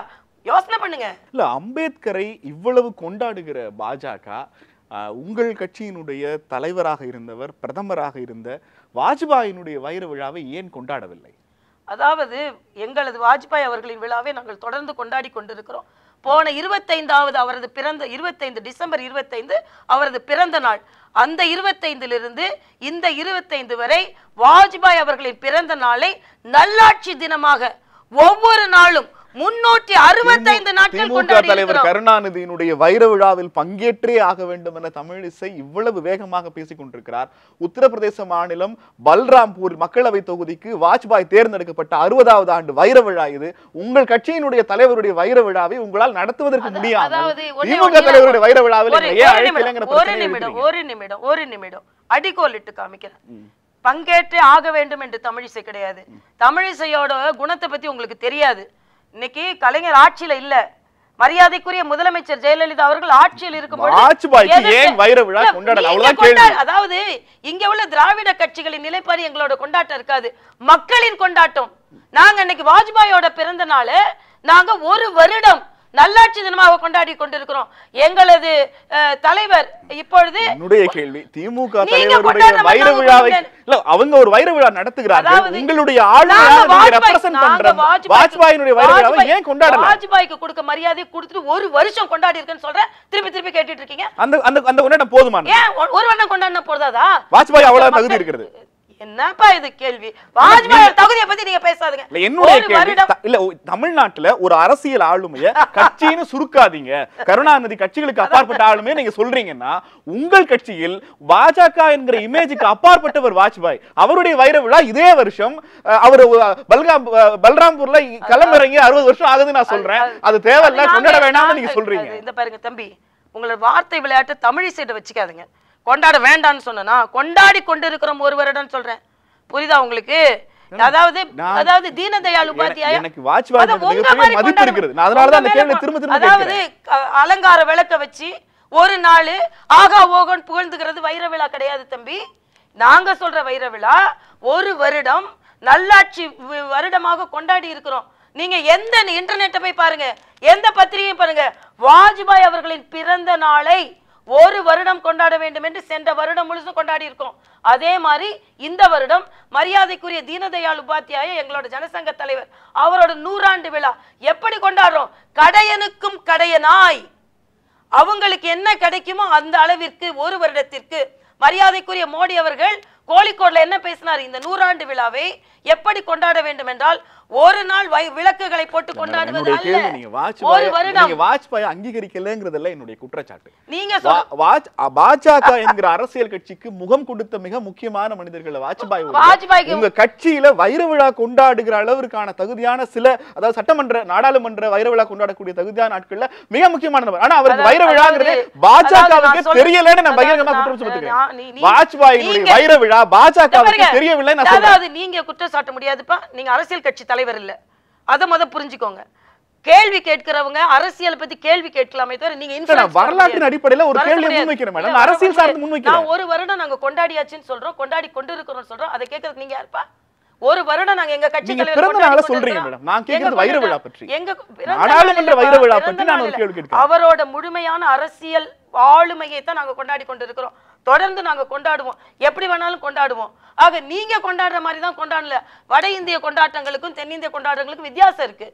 யோசனை பண்ணுங்க. இல்ல, அம்பேத்கரை இவ்வளவு கொண்டாடுகிற பாஜக உங்கள் கட்சியினுடைய தலைவராக இருந்தவர், பிரதமராக இருந்த வாஜ்பாயினுடைய வைர விழாவை ஏன் கொண்டாடவில்லை? அதாவது எங்களது வாஜ்பாய் அவர்களின் விழாவை நாங்கள் தொடர்ந்து கொண்டாடி கொண்டிருக்கிறோம். போன 25வது அவரது பிறந்த 25 டிசம்பர் 25 அவரது பிறந்த நாள். அந்த 25லிருந்து இந்த 25 வரை வாஜ்பாய் அவர்களின் பிறந்த நாளை நல்லாட்சி தினமாக ஒவ்வொரு நாளும் 365 நாட்கள் கொண்டாடி தலைவர் கருணாநிதியினுடைய வைர விழாவில் பங்கேற்றே ஆக வேண்டும் என தமிழிசை இவ்வளவு வேகமாக பேசிக் கொண்டிருக்கிறார். உத்தரப்பிரதேச மாநிலம் பல்ராம்பூர் மக்களவை தொகுதிக்கு வாஜ்பாய் தேர்ந்தெடுக்கப்பட்ட 60வது ஆண்டு வைர விழா இது. உங்கள் கட்சியினுடைய தலைவருடைய வைர விழாவை உங்களால் நடத்துவதற்கு முடியாது. திமுக தலைவருடைய வைர விழாவில் ஒரு நிமிடம் அடிக்கோல் இட்டு காமிக்கிறேன். பங்கேற்றே ஆக வேண்டும் என்று தமிழிசை கிடையாது. தமிழிசையோட குணத்தை பத்தி உங்களுக்கு தெரியாது. இன்னைக்கு கலைஞர் ஆட்சியில இல்ல, மரியாதைக்குரிய முதலமைச்சர் ஜெயலலிதா அவர்கள் ஆட்சியில் இருக்கும்போது அதாவது இங்க உள்ள திராவிட கட்சிகளின் நிலைப்பாடு எங்களோட கொண்டாட்டம் இருக்காது, மக்களின் கொண்டாட்டம். நாங்க இன்னைக்கு வாஜ்பாயோட பிறந்த நாள் நாங்க ஒரு வருடம் நல்லாட்சி தினமாக கொண்டாடி கொண்டிருக்கிறோம். எங்களது தலைவர் இப்பொழுது என்னுடைய கேள்வி, திமுக தலைவருடைய வைர விழாவை இல்ல அவங்க ஒரு வைர விழா நடத்துகிறார்கள், உங்களுடைய ஆளுமையாக ரெப்ரசன்ட் பண்ற வாஜ்பாயினுடைய வைர விழாவை ஏன் கொண்டாடல? வாஜ்பாய்க்கு கொடுக்க மரியாதை கொடுத்துட்டு ஒரு வருஷம் கொண்டாடி இருக்கேன்னு சொல்றேன். திருப்பி கேட்டிட்டு இருக்கீங்க. அந்த கொண்டாட்டம் போதுமா? ஏன் ஒரு வருடம் கொண்டாடினா போதாதா? வாஜ்பாய் அவ்வளவு தகுதி இருக்கிறது. என்னப்பா இது கேள்வி? வாஜ்பாய் தகுதியை பத்தி நீங்க பேசாதீங்க. என்னுடைய கேள்வி இல்ல, தமிழ்நாட்டுல ஒரு அரசியல் ஆளுமைய கட்சின்னு சுருக்காதீங்க. கருணாநிதி கட்சிகளுக்கு அப்பாற்பட்ட ஆளுமையை நீங்க சொல்றீங்கன்னா, உங்கள் கட்சியில் பாஜக என்கிற இமேஜுக்கு அப்பாற்பட்டவர் வாஜ்பாய். அவருடைய வைர விழா இதே வருஷம் அவர் பல்ராம்பூர்ல களமிறங்கி 60 வருஷம் ஆகுது நான் சொல்றேன். அது தேவையில்ல, கொண்டாட வேண்டாம்னு நீங்க சொல்றீங்க. இந்த பாருங்க தம்பி, உங்களோட வார்த்தை விளையாட்டு தமிழிசைட்ட வச்சுக்காதுங்க. கொண்டாட வேண்டாம்னு சொன்னா கொண்டாடி கொண்டு இருக்கிறோம் ஒரு வருடம் சொல்றேன். புரியுதா உங்களுக்கு? அதாவது தீனதயாள் உபாத்தியாய எனக்கு வாஜ்பாய் மிகப்பெரிய மதிப்பு இருக்குது. நான் அதனால தான் அந்த கேள்வியை திரும்ப திரும்ப அதாவது அலங்கார விளக்க வச்சு ஒரு நாள் ஆகா ஓகன் புகழ்ந்துகிறது வைர விழா கிடையாது தம்பி. நாங்க சொல்ற வைர விழா ஒரு வருடம் நல்லாட்சி வருடமாக கொண்டாடி இருக்கிறோம். நீங்க எந்த இன்டர்நெட்டை போய் பாருங்க, எந்த பத்திரிகையும் பாருங்க, வாஜ்பாய் அவர்களின் பிறந்த நாளை ஒரு வருடம் கொண்டாட வேண்டும் என்று சென்ற வருடம் முழுசும் கொண்டாடி இருக்கோம். அதே மாதிரி இந்த வருடம் மரியாதைக்குரிய தீனதயாள் உபாத்தியாய எங்களோட ஜனசங்க தலைவர் அவரோட 100ஆண்டு விழா எப்படி கொண்டாடுறோம்? கடையனுக்கும் கடையனாய் அவங்களுக்கு என்ன கிடைக்குமோ அந்த அளவிற்கு ஒரு வருடத்திற்கு மரியாதைக்குரிய மோடி அவர்கள் கோழிக்கோட்ல என்ன பேசினார்? இந்த 100ஆண்டு விழாவை எப்படி கொண்டாட வேண்டும் என்றால் ஒரு நாள் விளக்குகளை போட்டு கொண்டாடுவது அல்ல, ஒரு வருடம். வாஜ்பாய் அங்கீகரிக்கலங்கிறதெல்லாம் என்னுடைய குற்றச்சாட்டு. நீங்க பாஜக என்கிற அரசியல் கட்சிக்கு முகம் கொடுத்த மிக முக்கியமான மனிதர்கள் வாஜ்பாய். உங்க கட்சியில வைர விழா கொண்டாடுகிற அளவிற்கான தகுதியான சில, அதாவது சட்டமன்ற நாடாளுமன்ற வைர விழா கொண்டாடக்கூடிய தகுதியான நாட்கள்ல மிக முக்கியமானவர். ஆனா அவருக்கு வைர விழாங்கிறது பாஜகவுக்கு தெரியலன்னு நான் பகிரங்கமா குற்றம் சுமத்துகிறேன். வாஜ்பாயினுடைய வைர விழா பாஜகவுக்கு தெரியவில்லை. அதாவது நீங்க குற்றம் சாட்ட முடியாதுப்பா. நீங்க அரசியல் கட்சி தலைவர் இல்ல, அத புரிஞ்சுக்கோங்க. கேள்வி கேட்கிறவங்க அரசியல் பத்தி கேள்வி கேட்கலாமே தவிர நீங்க வரலாற்றின் அடிப்படையில ஒரு கேள்வி முன்வைக்கிறேன் மேடம். அரசியல் சார்ந்து முன்வைக்கிறேன். நான் ஒரு வருடம் நாங்க கொண்டாடியாச்சுன்னு சொல்றோம், கொண்டாடி கொண்டு இருக்கிறோம் சொல்றோம். அதை கேட்கறதுக்கு நீங்க யாருப்பா? ஒரு வருடம் நாங்க எங்க கட்சி தலைவர் பிறந்த நாளை சொல்றீங்க மேடம். நான் கேக்குறது வைர விழா பற்றி, எங்க நாடாளுமன்ற வைர விழா பற்றி நான் ஒரு கேள்வி கேட்கிறேன். அவரோட முழுமையான அரசியல் ஆளுமையை தான் நாங்க கொண்டாடி கொண்டு இருக்கிறோம். தொடர்ந்து நாங்க கொண்டாடுவோம், எப்படி வேணாலும் கொண்டாடுவோம். ஆக நீங்க கொண்டாடுற மாதிரி தான் கொண்டாடல. வட இந்திய கொண்டாட்டங்களுக்கும் தென்னிந்திய கொண்டாட்டங்களுக்கும் வித்தியாசம் இருக்கு.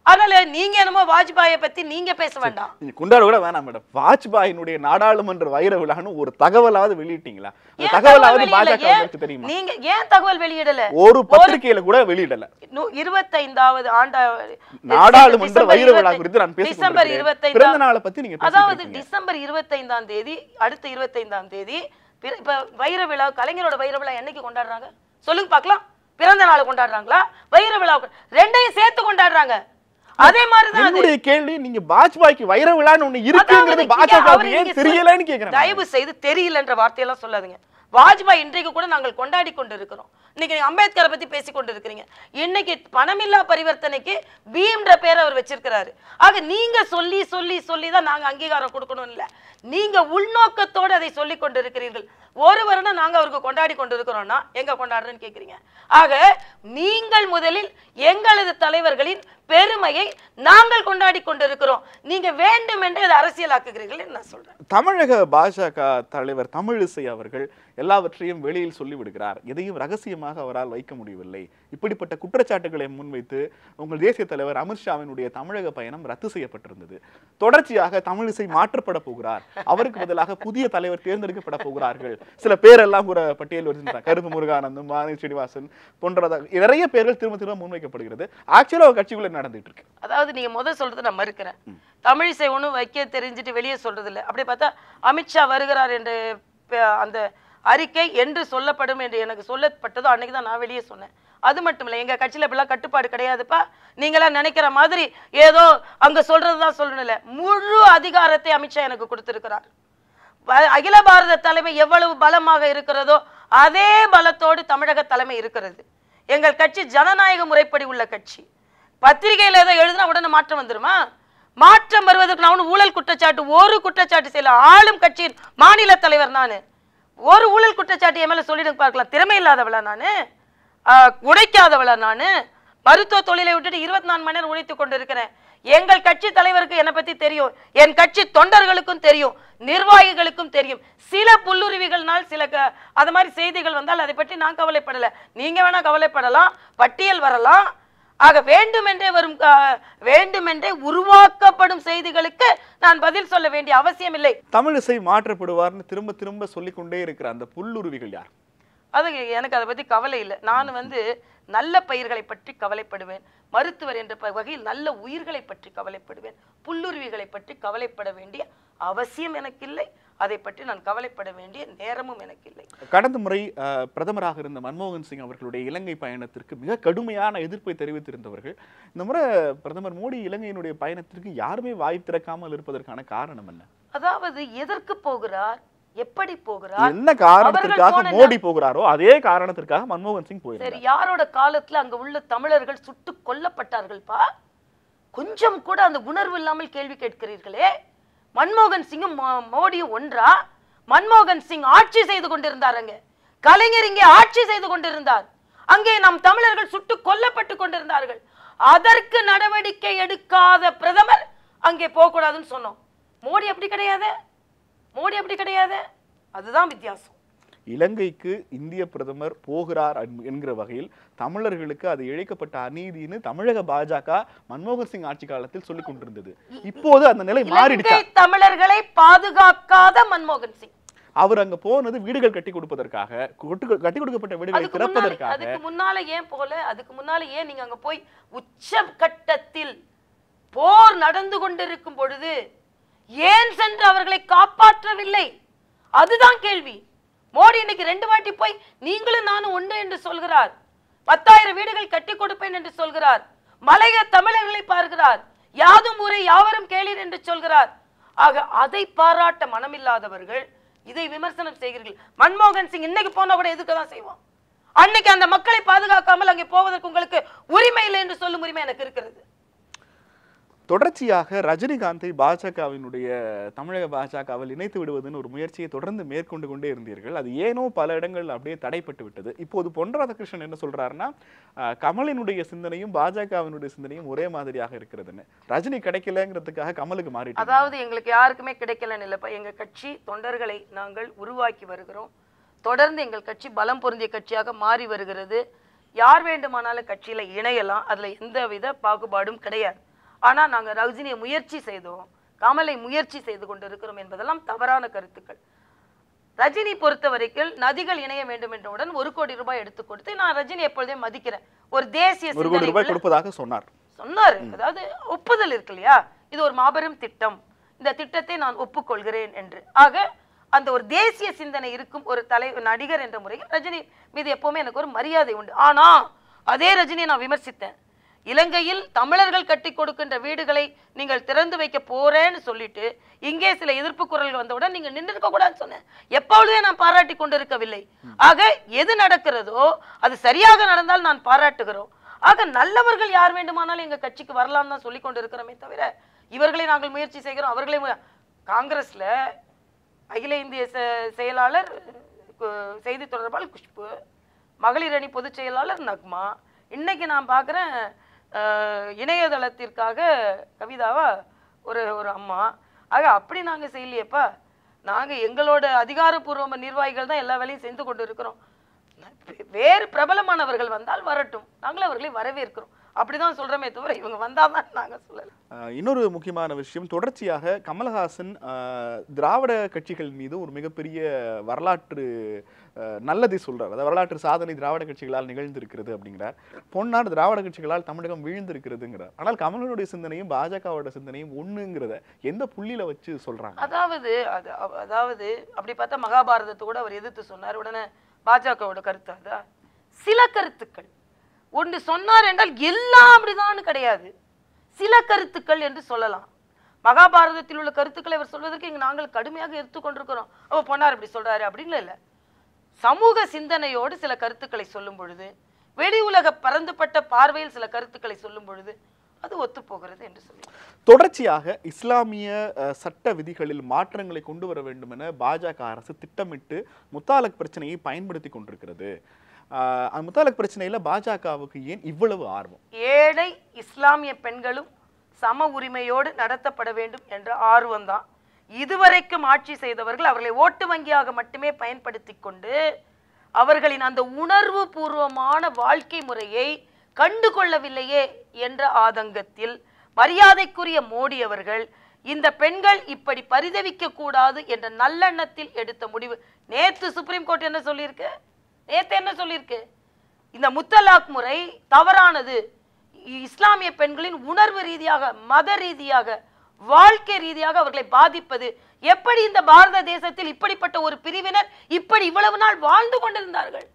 அதனால நீங்க என்னமோ வாஜ்பாயை பத்தி நீங்க பேச வேண்டாம். கொண்டாட கூட வேணாம் மேடம். வாஜ்பாயினுடைய நாடாளுமன்ற வைர விழான்னு ஒரு தகவலாவது வெளியிட்டீங்களா? தகவலாவது பாஜக தெரியுமா? நீங்க ஏன் தகவல் வெளியிடல? ஒரு பத்திரிகையில கூட வெளியிடல. 25வது ஆண்டு நாடாளுமன்ற வைர விழா குறித்து நான் பேசுறேன். டிசம்பர் 25 பிறந்த நாளை பத்தி நீங்க அதாவது டிசம்பர் 25ஆம் தேதி, அடுத்த 25ஆம் தேதி இப்ப வைர விழா, கலைஞரோட வைர விழா என்னைக்கு கொண்டாடுறாங்க சொல்லுங்க பார்க்கலாம். பிறந்த நாள் கொண்டாடுறாங்களா, வைர விழா ரெண்டையும் சேர்த்து கொண்டாடுறாங்க. அதே மாதிரி தான் என்னுடைய கேள்வி, நீங்க பாஜ்பாய்க்கு வைர விழான்னு ஒண்ணு இருக்குங்கிறது பாஜகவுக்கு ஏன் தெரியலன்னு கேக்குறேன். தயவு செய்து தெரியலன்ற வார்த்தையெல்லாம் சொல்லாதீங்க. வாஜ்பாய் இன்றைக்கு கூட நாங்கள் கொண்டாடி கொண்டு இருக்கிறோம். இன்னைக்கு அம்பேத்கரை பத்தி பேசிக் கொண்டு இருக்கிறீங்க. இன்னைக்கு பணமில்லா பரிவர்த்தனைக்கு பீம்ன்ற பேரை அவர் வச்சிருக்கிறாரு. ஆக நீங்க சொல்லி சொல்லி சொல்லி தான் நாங்க அங்கீகாரம் கொடுக்கணும் இல்ல, நீங்க உள்நோக்கத்தோடு அதை சொல்லி கொண்டு இருக்கிறீர்கள். ஒரு வருடம் நாங்க அவருக்கு கொண்டாடி கொண்டு இருக்கிறோம்னா எங்க கொண்டாடுறேன்னு கேக்குறீங்க. ஆக நீங்கள் முதலில் எங்களது தலைவர்களின் பெருமையை நாங்கள் கொண்டாடி கொண்டிருக்கிறோம். நீங்க வேண்டும் என்று அதை அரசியலாக்குகிறீர்கள் நான் சொல்றேன். தமிழக பாஜக தலைவர் தமிழிசை அவர்கள் எல்லாவற்றையும் வெளியில் சொல்லிவிடுகிறார். எதையும் ரகசியமாக அவரால் வைக்க முடியவில்லை. இப்படிப்பட்ட குற்றச்சாட்டுகளை முன்வைத்து உங்கள் தேசிய தலைவர் அமித்ஷாவினுடைய தமிழக பயணம் ரத்து செய்யப்பட்டிருந்தது. தொடர்ச்சியாக தமிழிசை மாற்றப்பட போகிறார், அவருக்கு பதிலாக புதிய தலைவர் தேர்ந்தெடுக்கப்பட போகிறார்கள். சில பேரெல்லாம் கூட பட்டியல் வச்சிருந்தாங்க. கருப்பு முருகானந்தம், மாணி ஸ்ரீனிவாசன் போன்ற நிறைய பேர்கள் திரும்ப திரும்ப முன்வைக்கப்படுகிறது. ஆக்சுவலா கட்சிக்குள்ள நடந்துட்டு இருக்கு. அதாவது நீங்க முதல் சொல்றது நான் மறுக்கிறேன். தமிழிசை ஒன்றும் வைக்க தெரிஞ்சுட்டு வெளியே சொல்றது இல்லை. அப்படி பார்த்தா அமித்ஷா வருகிறார் என்று அந்த அறிக்கை என்று சொல்லப்படும் என்று எனக்கு சொல்லப்பட்டதோ அன்னைக்கு தான் நான் வெளியே சொன்னேன். அது மட்டும் இல்லை, எங்க கட்சியில இப்பெல்லாம் கட்டுப்பாடு கிடையாதுப்பா. நீங்களாம் நினைக்கிற மாதிரி ஏதோ அங்க சொல்றதுதான் சொல்லணும் இல்லை. முழு அதிகாரத்தை அமித்ஷா எனக்கு கொடுத்திருக்கிறார். அகில பாரத தலைமை எவ்வளவு பலமாக இருக்கிறதோ அதே பலத்தோடு தமிழக தலைமை இருக்கிறது. எங்கள் கட்சி ஜனநாயக முறைப்படி உள்ள கட்சி. பத்திரிகையில ஏதோ எழுதுனா உடனே மாற்றம் வந்துருமா? மாற்றம் வருவதற்கு நான் ஊழல் குற்றச்சாட்டு ஒரு குற்றச்சாட்டு செய்யல. ஆளும் கட்சியின் மாநில தலைவர் நானு. ஒரு ஊழல் குற்றச்சாட்டு என் மேல சொல்லிட்டு பார்க்கலாம். திறமை இல்லாதவளா நானு? உழைக்காதவளா நானு? மருத்துவ தொழிலை விட்டுட்டு 24 மணி நேரம் உழைத்து கொண்டிருக்கிறேன். எங்கள் கட்சி தலைவருக்கு என்னை பத்தி தெரியும், என் கட்சி தொண்டர்களுக்கும் தெரியும், நிர்வாகிகளுக்கும் தெரியும். சில புல்லுருவிகள்னால் சில அது மாதிரி செய்திகள் வந்தால் அதை பற்றி நான் கவலைப்படல. நீங்க வேணா கவலைப்படலாம், பட்டியல் வரலாம். ஆக வேண்டுமென்றே வரும் வேண்டுமென்றே உருவாக்கப்படும் செய்திகளுக்கு நான் பதில் சொல்ல வேண்டிய அவசியம் இல்லை. தமிழிசை மாற்றப்படுவார்னு திரும்ப திரும்ப சொல்லிக்கொண்டே இருக்கிற அந்த புல்லுருவிகள் யார்? அது எனக்கு அதை பத்தி கவலை இல்லை. நான் நல்ல பயிர்களை பற்றி கவலைப்படுவேன். மருத்துவர் என்ற வகையில் நல்ல உயிர்களை பற்றி கவலைப்படுவேன். புல்லுருவிகளை பற்றி கவலைப்பட வேண்டிய அவசியம் எனக்கு இல்லை. அதை பற்றி நான் கவலைப்பட வேண்டிய நேரமும் எனக்கு இல்லை. கடந்த முறை பிரதமராக இருந்த மன்மோகன் சிங் அவர்களுடைய இலங்கை பயணத்திற்கு மிக கடுமையான எதிர்ப்பை தெரிவித்திருந்தவர்கள். இந்த முறை பிரதமர் மோடி இலங்கையினுடைய பயணத்திற்கு யாருமே வாய் திறக்காமல் இருப்பதற்கான காரணம் என்ன? அதாவது எதற்கு போகிறார், எப்படி போகிறார், என்ன காரணத்திற்காக மோடி போகிறாரோ அதே காரணத்திற்காக மன்மோகன் சிங் போகிறார். சரி, யாரோட காலத்துல அங்க உள்ள தமிழர்கள் சுட்டு கொல்லப்பட்டார்கள்ப்பா? கொஞ்சம் கூட அந்த உணர்வு இல்லாமல் கேள்வி கேட்கிறீர்களே. மன்மோகன் சிங்கும் மோடியும் ஒன்றா? மன்மோகன் சிங் ஆட்சி செய்து கொண்டிருந்தாருங்க. கலைஞர் இங்கே ஆட்சி செய்து கொண்டிருந்தார். அங்கே நம் தமிழர்கள் சுட்டு கொல்லப்பட்டு கொண்டிருந்தார்கள். அதற்கு நடவடிக்கை எடுக்காத பிரதமர் அங்கே போகக்கூடாதுன்னு சொன்னோம். மோடி அப்படி கிடையாது. மோடி அப்படி கிடையாது. அதுதான் வித்தியாசம். இலங்கைக்கு இந்திய பிரதமர் போகிறார் என்கிற வகையில் தமிழர்களுக்கு அது இழைக்கப்பட்ட அநீதின்னு தமிழக பாஜக மன்மோகன் சிங் ஆட்சி காலத்தில் சொல்லிக் கொண்டிருந்தது. இப்போது அந்த நிலை மாறிடுச்சு. தமிழர்களை பாதுகாக்காத மன்மோகன் சிங் அவர் அங்க போனது வீடுகள் கட்டி கொடுப்பதற்காக, கட்டி கொடுக்கப்பட்ட வீடுகளை திறப்பதற்காக. அதுக்கு முன்னால ஏன் போல? அதுக்கு முன்னால ஏன் நீங்க அங்க போய் உச்ச கட்டத்தில் போர் நடந்து கொண்டிருக்கும் பொழுது ஏன் சென்று அவர்களை காப்பாற்றவில்லை? அதுதான் கேள்வி. மோடி இன்னைக்கு 2 வாட்டி போய் நீங்களும் நானும் ஒன்று என்று சொல்கிறார். 10,000 வீடுகள் கட்டி கொடுப்பேன் என்று சொல்கிறார். மலைய தமிழர்களை பார்க்கிறார். யாதும் ஊரே யாவரும் கேளீர் என்று சொல்கிறார். ஆக அதை பாராட்ட மனமில்லாதவர்கள் இதை விமர்சனம் செய்கிறீர்கள். மன்மோகன் சிங் இன்னைக்கு போனா கூட எதுக்குதான் செய்வோம். அன்னைக்கு அந்த மக்களை பாதுகாக்காமல் அங்கே போவதற்கு உங்களுக்கு உரிமை இல்லை என்று சொல்லும் உரிமை எனக்கு இருக்கிறது. தொடர்ச்சியாக ரஜினிகாந்தை பாஜகவினுடைய தமிழக பாஜகவில் இணைத்து விடுவதுன்னு ஒரு முயற்சியை தொடர்ந்து மேற்கொண்டு கொண்டே இருந்தீர்கள். அது ஏனோ பல இடங்கள் அப்படியே தடைப்பட்டு விட்டது. இப்போது பொன் ராதாகிருஷ்ணன் என்ன சொல்றாருன்னா, கமலினுடைய சிந்தனையும் பாஜகவினுடைய சிந்தனையும் ஒரே மாதிரியாக இருக்கிறதுன்னு. ரஜினி கிடைக்கலங்கிறதுக்காக கமலுக்கு மாறி. அதாவது எங்களுக்கு யாருக்குமே கிடைக்கலன்னு இல்லப்பா. எங்க கட்சி தொண்டர்களை நாங்கள் உருவாக்கி வருகிறோம். தொடர்ந்து எங்கள் கட்சி பலம் பொருந்திய கட்சியாக மாறி வருகிறது. யார் வேண்டுமானாலும் கட்சியில இணையலாம். அதுல எந்தவித பாகுபாடும் கிடையாது. ஆனா நாங்க ரஜினியை முயற்சி செய்தோம், கமலை முயற்சி செய்து கொண்டிருக்கிறோம் என்பதெல்லாம் தவறான கருத்துக்கள். ரஜினி பொறுத்த வரைக்கும் நதிகள் இணைய வேண்டும் என்றவுடன் 1 கோடி ரூபாய் எடுத்து கொடுத்து நான் ரஜினி எப்பொழுதே மதிக்கிறேன். ஒரு தேசிய 1 கோடி ரூபாய் கொடுப்பதாக சொன்னார். அதாவது ஒப்புதல் இருக்கு இல்லையா, இது ஒரு மாபெரும் திட்டம், இந்த திட்டத்தை நான் ஒப்புக்கொள்கிறேன் என்று. ஆக அந்த ஒரு தேசிய சிந்தனை இருக்கும் ஒரு நடிகர் என்ற முறையில் ரஜினி மீது எப்பவுமே எனக்கு ஒரு மரியாதை உண்டு. ஆனா அதே ரஜினியை நான் விமர்சித்தேன். இலங்கையில் தமிழர்கள் கட்டி கொடுக்கின்ற வீடுகளை நீங்கள் திறந்து வைக்க போறேன்னு சொல்லிட்டு இங்கே சில எதிர்ப்பு குரல்கள் வந்தவுடன் நீங்க நின்று இருக்க கூடாதுன்னு சொன்னேன். எப்பொழுதே நான் பாராட்டி கொண்டிருக்கவில்லை. ஆக எது நடக்கிறதோ அது சரியாக நடந்தால் நான் பாராட்டுகிறோம். ஆக நல்லவர்கள் யார் வேண்டுமானாலும் எங்க கட்சிக்கு வரலாம் தான் சொல்லி கொண்டு இருக்கிறோமே தவிர இவர்களை நாங்கள் முயற்சி செய்கிறோம் அவர்களை. காங்கிரஸ்ல அகில இந்திய செயலாளர் செய்தி தொடர்பாளர் குஷ்பு, மகளிர் அணி பொதுச் செயலாளர் நக்மா, இன்னைக்கு நான் பார்க்குறேன் இணையதளத்திற்காக கவிதாவா ஒரு அம்மா. ஆக அப்படி நாங்கள் செய்யலையப்பா. நாங்கள் எங்களோட அதிகாரப்பூர்வ நிர்வாகிகள் தான் எல்லா வேலையும் செஞ்சு கொண்டு இருக்கிறோம். வேறு பிரபலமானவர்கள் வந்தால் வரட்டும், நாங்களும் அவர்களை வரவேற்கிறோம். அப்படிதான் சொல்றமே தவிர இவங்க வந்தாதான் நாங்க சொல்லல. இன்னொரு முக்கியமான விஷயம், தொடர்ச்சியாக கமலஹாசன் திராவிட கட்சிகள் மீது ஒரு மிகப்பெரிய வரலாற்று நல்லதை சொல்றார். அதாவது வரலாற்று சாதனை திராவிட கட்சிகளால் நிகழ்ந்திருக்கிறது அப்படிங்கிறார். பொன்னார் திராவிட கட்சிகளால் தமிழகம் வீழ்ந்திருக்கிறதுங்கிறார். ஆனால் கமலனுடைய சிந்தனையும் பாஜகவோட சிந்தனையும் ஒண்ணுங்கிறத எந்த புள்ளியில வச்சு சொல்றாங்க? அதாவது அப்படி பார்த்தா மகாபாரதத்தை கூட அவர் எதிர்த்து சொன்னார். உடனே பாஜகவோட கருத்து அதான். சில கருத்துக்கள் ஒன்று சொன்னார் என்றால் எல்லாம் அப்படிதான் கிடையாது. சில கருத்துக்கள் என்று சொல்லலாம். மகாபாரதத்தில் உள்ள கருத்துக்களை அவர் சொல்வதற்கு இங்கு நாங்கள் கடுமையாக எடுத்துக்கொண்டிருக்கிறோம். அவ பொன்னார் இப்படி சொல்றாரு அப்படின்னு இல்லை. சமூக சிந்தனையோடு சில கருத்துக்களை சொல்லும் பொழுது, வெளி உலக பரந்துபட்ட பார்வையில் சில கருத்துக்களை சொல்லும் பொழுது அது ஒத்து போகிறது என்று சொல்லி தொடர்ச்சியாக இஸ்லாமிய சட்ட விதிகளில் மாற்றங்களை கொண்டு வர வேண்டும் என பாஜக அரசு திட்டமிட்டு முத்தாலக் பிரச்சனையை பயன்படுத்தி கொண்டிருக்கிறது. முத்தாலக் பிரச்சனையில பாஜகவுக்கு ஏன் இவ்வளவு ஆர்வம்? ஏழை இஸ்லாமிய பெண்களும் சம உரிமையோடு நடத்தப்பட வேண்டும் என்ற ஆர்வம் தான். இதுவரைக்கும் ஆட்சி செய்தவர்கள் அவர்களை ஓட்டு வங்கியாக மட்டுமே பயன்படுத்தி கொண்டு அவர்களின் அந்த உணர்வு பூர்வமான வாழ்க்கை முறையை கண்டு கொள்ளவில்லையே என்ற ஆதங்கத்தில் மரியாதைக்குரிய மோடி அவர்கள் இந்த பெண்கள் இப்படி பரிதவிக்க கூடாது என்ற நல்லெண்ணத்தில் எடுத்த முடிவு. நேற்று சுப்ரீம் கோர்ட் என்ன சொல்லியிருக்கு? நேத்து என்ன சொல்லியிருக்கு? இந்த முத்தலாக் முறை தவறானது, இஸ்லாமிய பெண்களின் உணர்வு ரீதியாக, மத ரீதியாக, வாழ்க்கை ரீதியாக அவர்களை பாதிப்பது. எப்படி இந்த பாரத தேசத்தில் இப்படிப்பட்ட ஒரு பிரிவினர் இப்படி இவ்வளவு நாள் வாழ்ந்து கொண்டிருந்தார்கள்?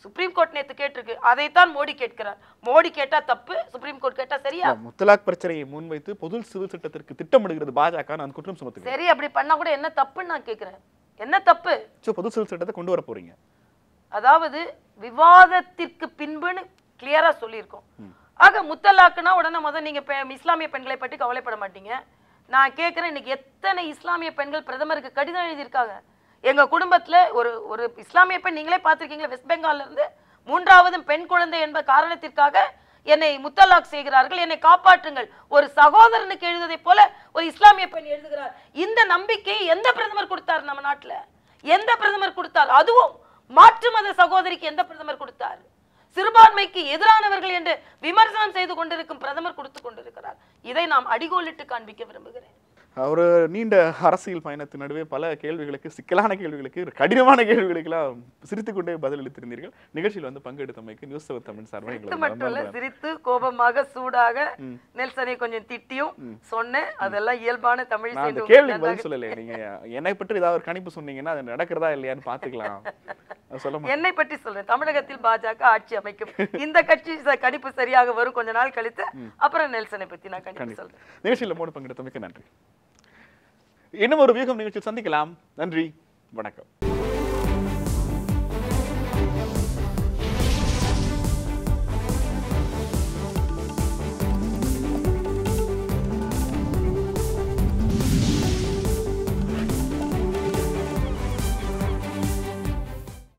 சுப்ரீம் கோர்ட் நேத்து கேட்டிருக்கு, அதைத்தான் மோடி கேட்கிறார். மோடி கேட்டா தப்பு, சுப்ரீம் கோர்ட் கேட்டா சரியா? முத்தலாக் பிரச்சனையை முன்வைத்து பொது சிவில் சட்டத்திற்கு திட்டமிடுகிறது பாஜக, நான் குற்றம் சுமத்துகிறேன். சரி, அப்படி பண்ணா கூட என்ன தப்புன்னு நான் கேட்கிறேன். என்ன தப்பு? பொது சிவில் சட்டத்தை கொண்டு வர போறீங்க. அதாவது விவாதத்திற்கு பின்புன்னு கிளியரா சொல்லியிருக்கோம். ஆக முத்தலாக்குனா உடனே முதல் நீங்க இஸ்லாமிய பெண்களை பற்றி கவலைப்பட மாட்டீங்க. நான் கேட்கிறேன், இன்னைக்கு எத்தனை இஸ்லாமிய பெண்கள் பிரதமருக்கு கடிதம் எழுதியிருக்காங்க. எங்க குடும்பத்துல ஒரு இஸ்லாமிய பெண், நீங்களே பார்த்திருக்கீங்களா, வெஸ்ட் பெங்கால்ல இருந்து 3வது பெண் குழந்தை என்ப காரணத்திற்காக என்னை முத்தலாக் செய்கிறார்கள், என்னை காப்பாற்றுங்கள், ஒரு சகோதரனுக்கு எழுதுவதை போல ஒரு இஸ்லாமிய பெண் எழுதுகிறார். இந்த நம்பிக்கையை எந்த பிரதமர் கொடுத்தார் நம்ம நாட்டுல? எந்த பிரதமர் கொடுத்தார்? அதுவும் மாற்று மத சகோதரிக்கு எந்த பிரதமர் கொடுத்தார்? சிறுபான்மைக்கு எதிரானவர்கள் என்று விமர்சனம் செய்து கொண்டிருக்கும் பிரதமர் கொடுத்து கொண்டிருக்கிறார். இதை நாம் அடிகோலிட்டு காண்பிக்க விரும்புகிறேன். ஒரு நீண்ட அரசியல் பயணத்தின் நடுவே பல கேள்விகளுக்கு, சிக்கலான கேள்விகளுக்கு, கடினமான கேள்விகளுக்கெல்லாம் சிரித்துக் கொண்டே பதிலளித்திருந்தீர்கள். நிகழ்ச்சியில் வந்து பங்கெடுத்தமைக்கு நியூஸ் 7 தமிழ் சார்பாக சிரித்து, கோபமாக, சூடாக நெல்சனை கொஞ்சம் திட்டியும் சொன்னேன். அதெல்லாம் இயல்பான தமிழ். அந்த கேள்விக்கு பதில் சொல்லல. நீங்க என்னை பற்றி ஏதாவது ஒரு கணிப்பு சொன்னீங்கன்னா அது நடக்கிறதா இல்லையான்னு பாத்துக்கலாம். என்னை பற்றி சொல்றேன், தமிழகத்தில் பாஜக ஆட்சி அமைக்கும். இந்த கட்சி கணிப்பு சரியாக வரும் கொஞ்ச நாள் கழித்து. அப்புறம் நெல்சனை பத்தி நான் கணிப்பு சொல்றேன். நிகழ்ச்சியில் மோடி பங்கெடுத்தமைக்கு நன்றி. இன்னும் ஒரு வியூகம் நிகழ்ச்சியில் சந்திக்கலாம். நன்றி, வணக்கம்.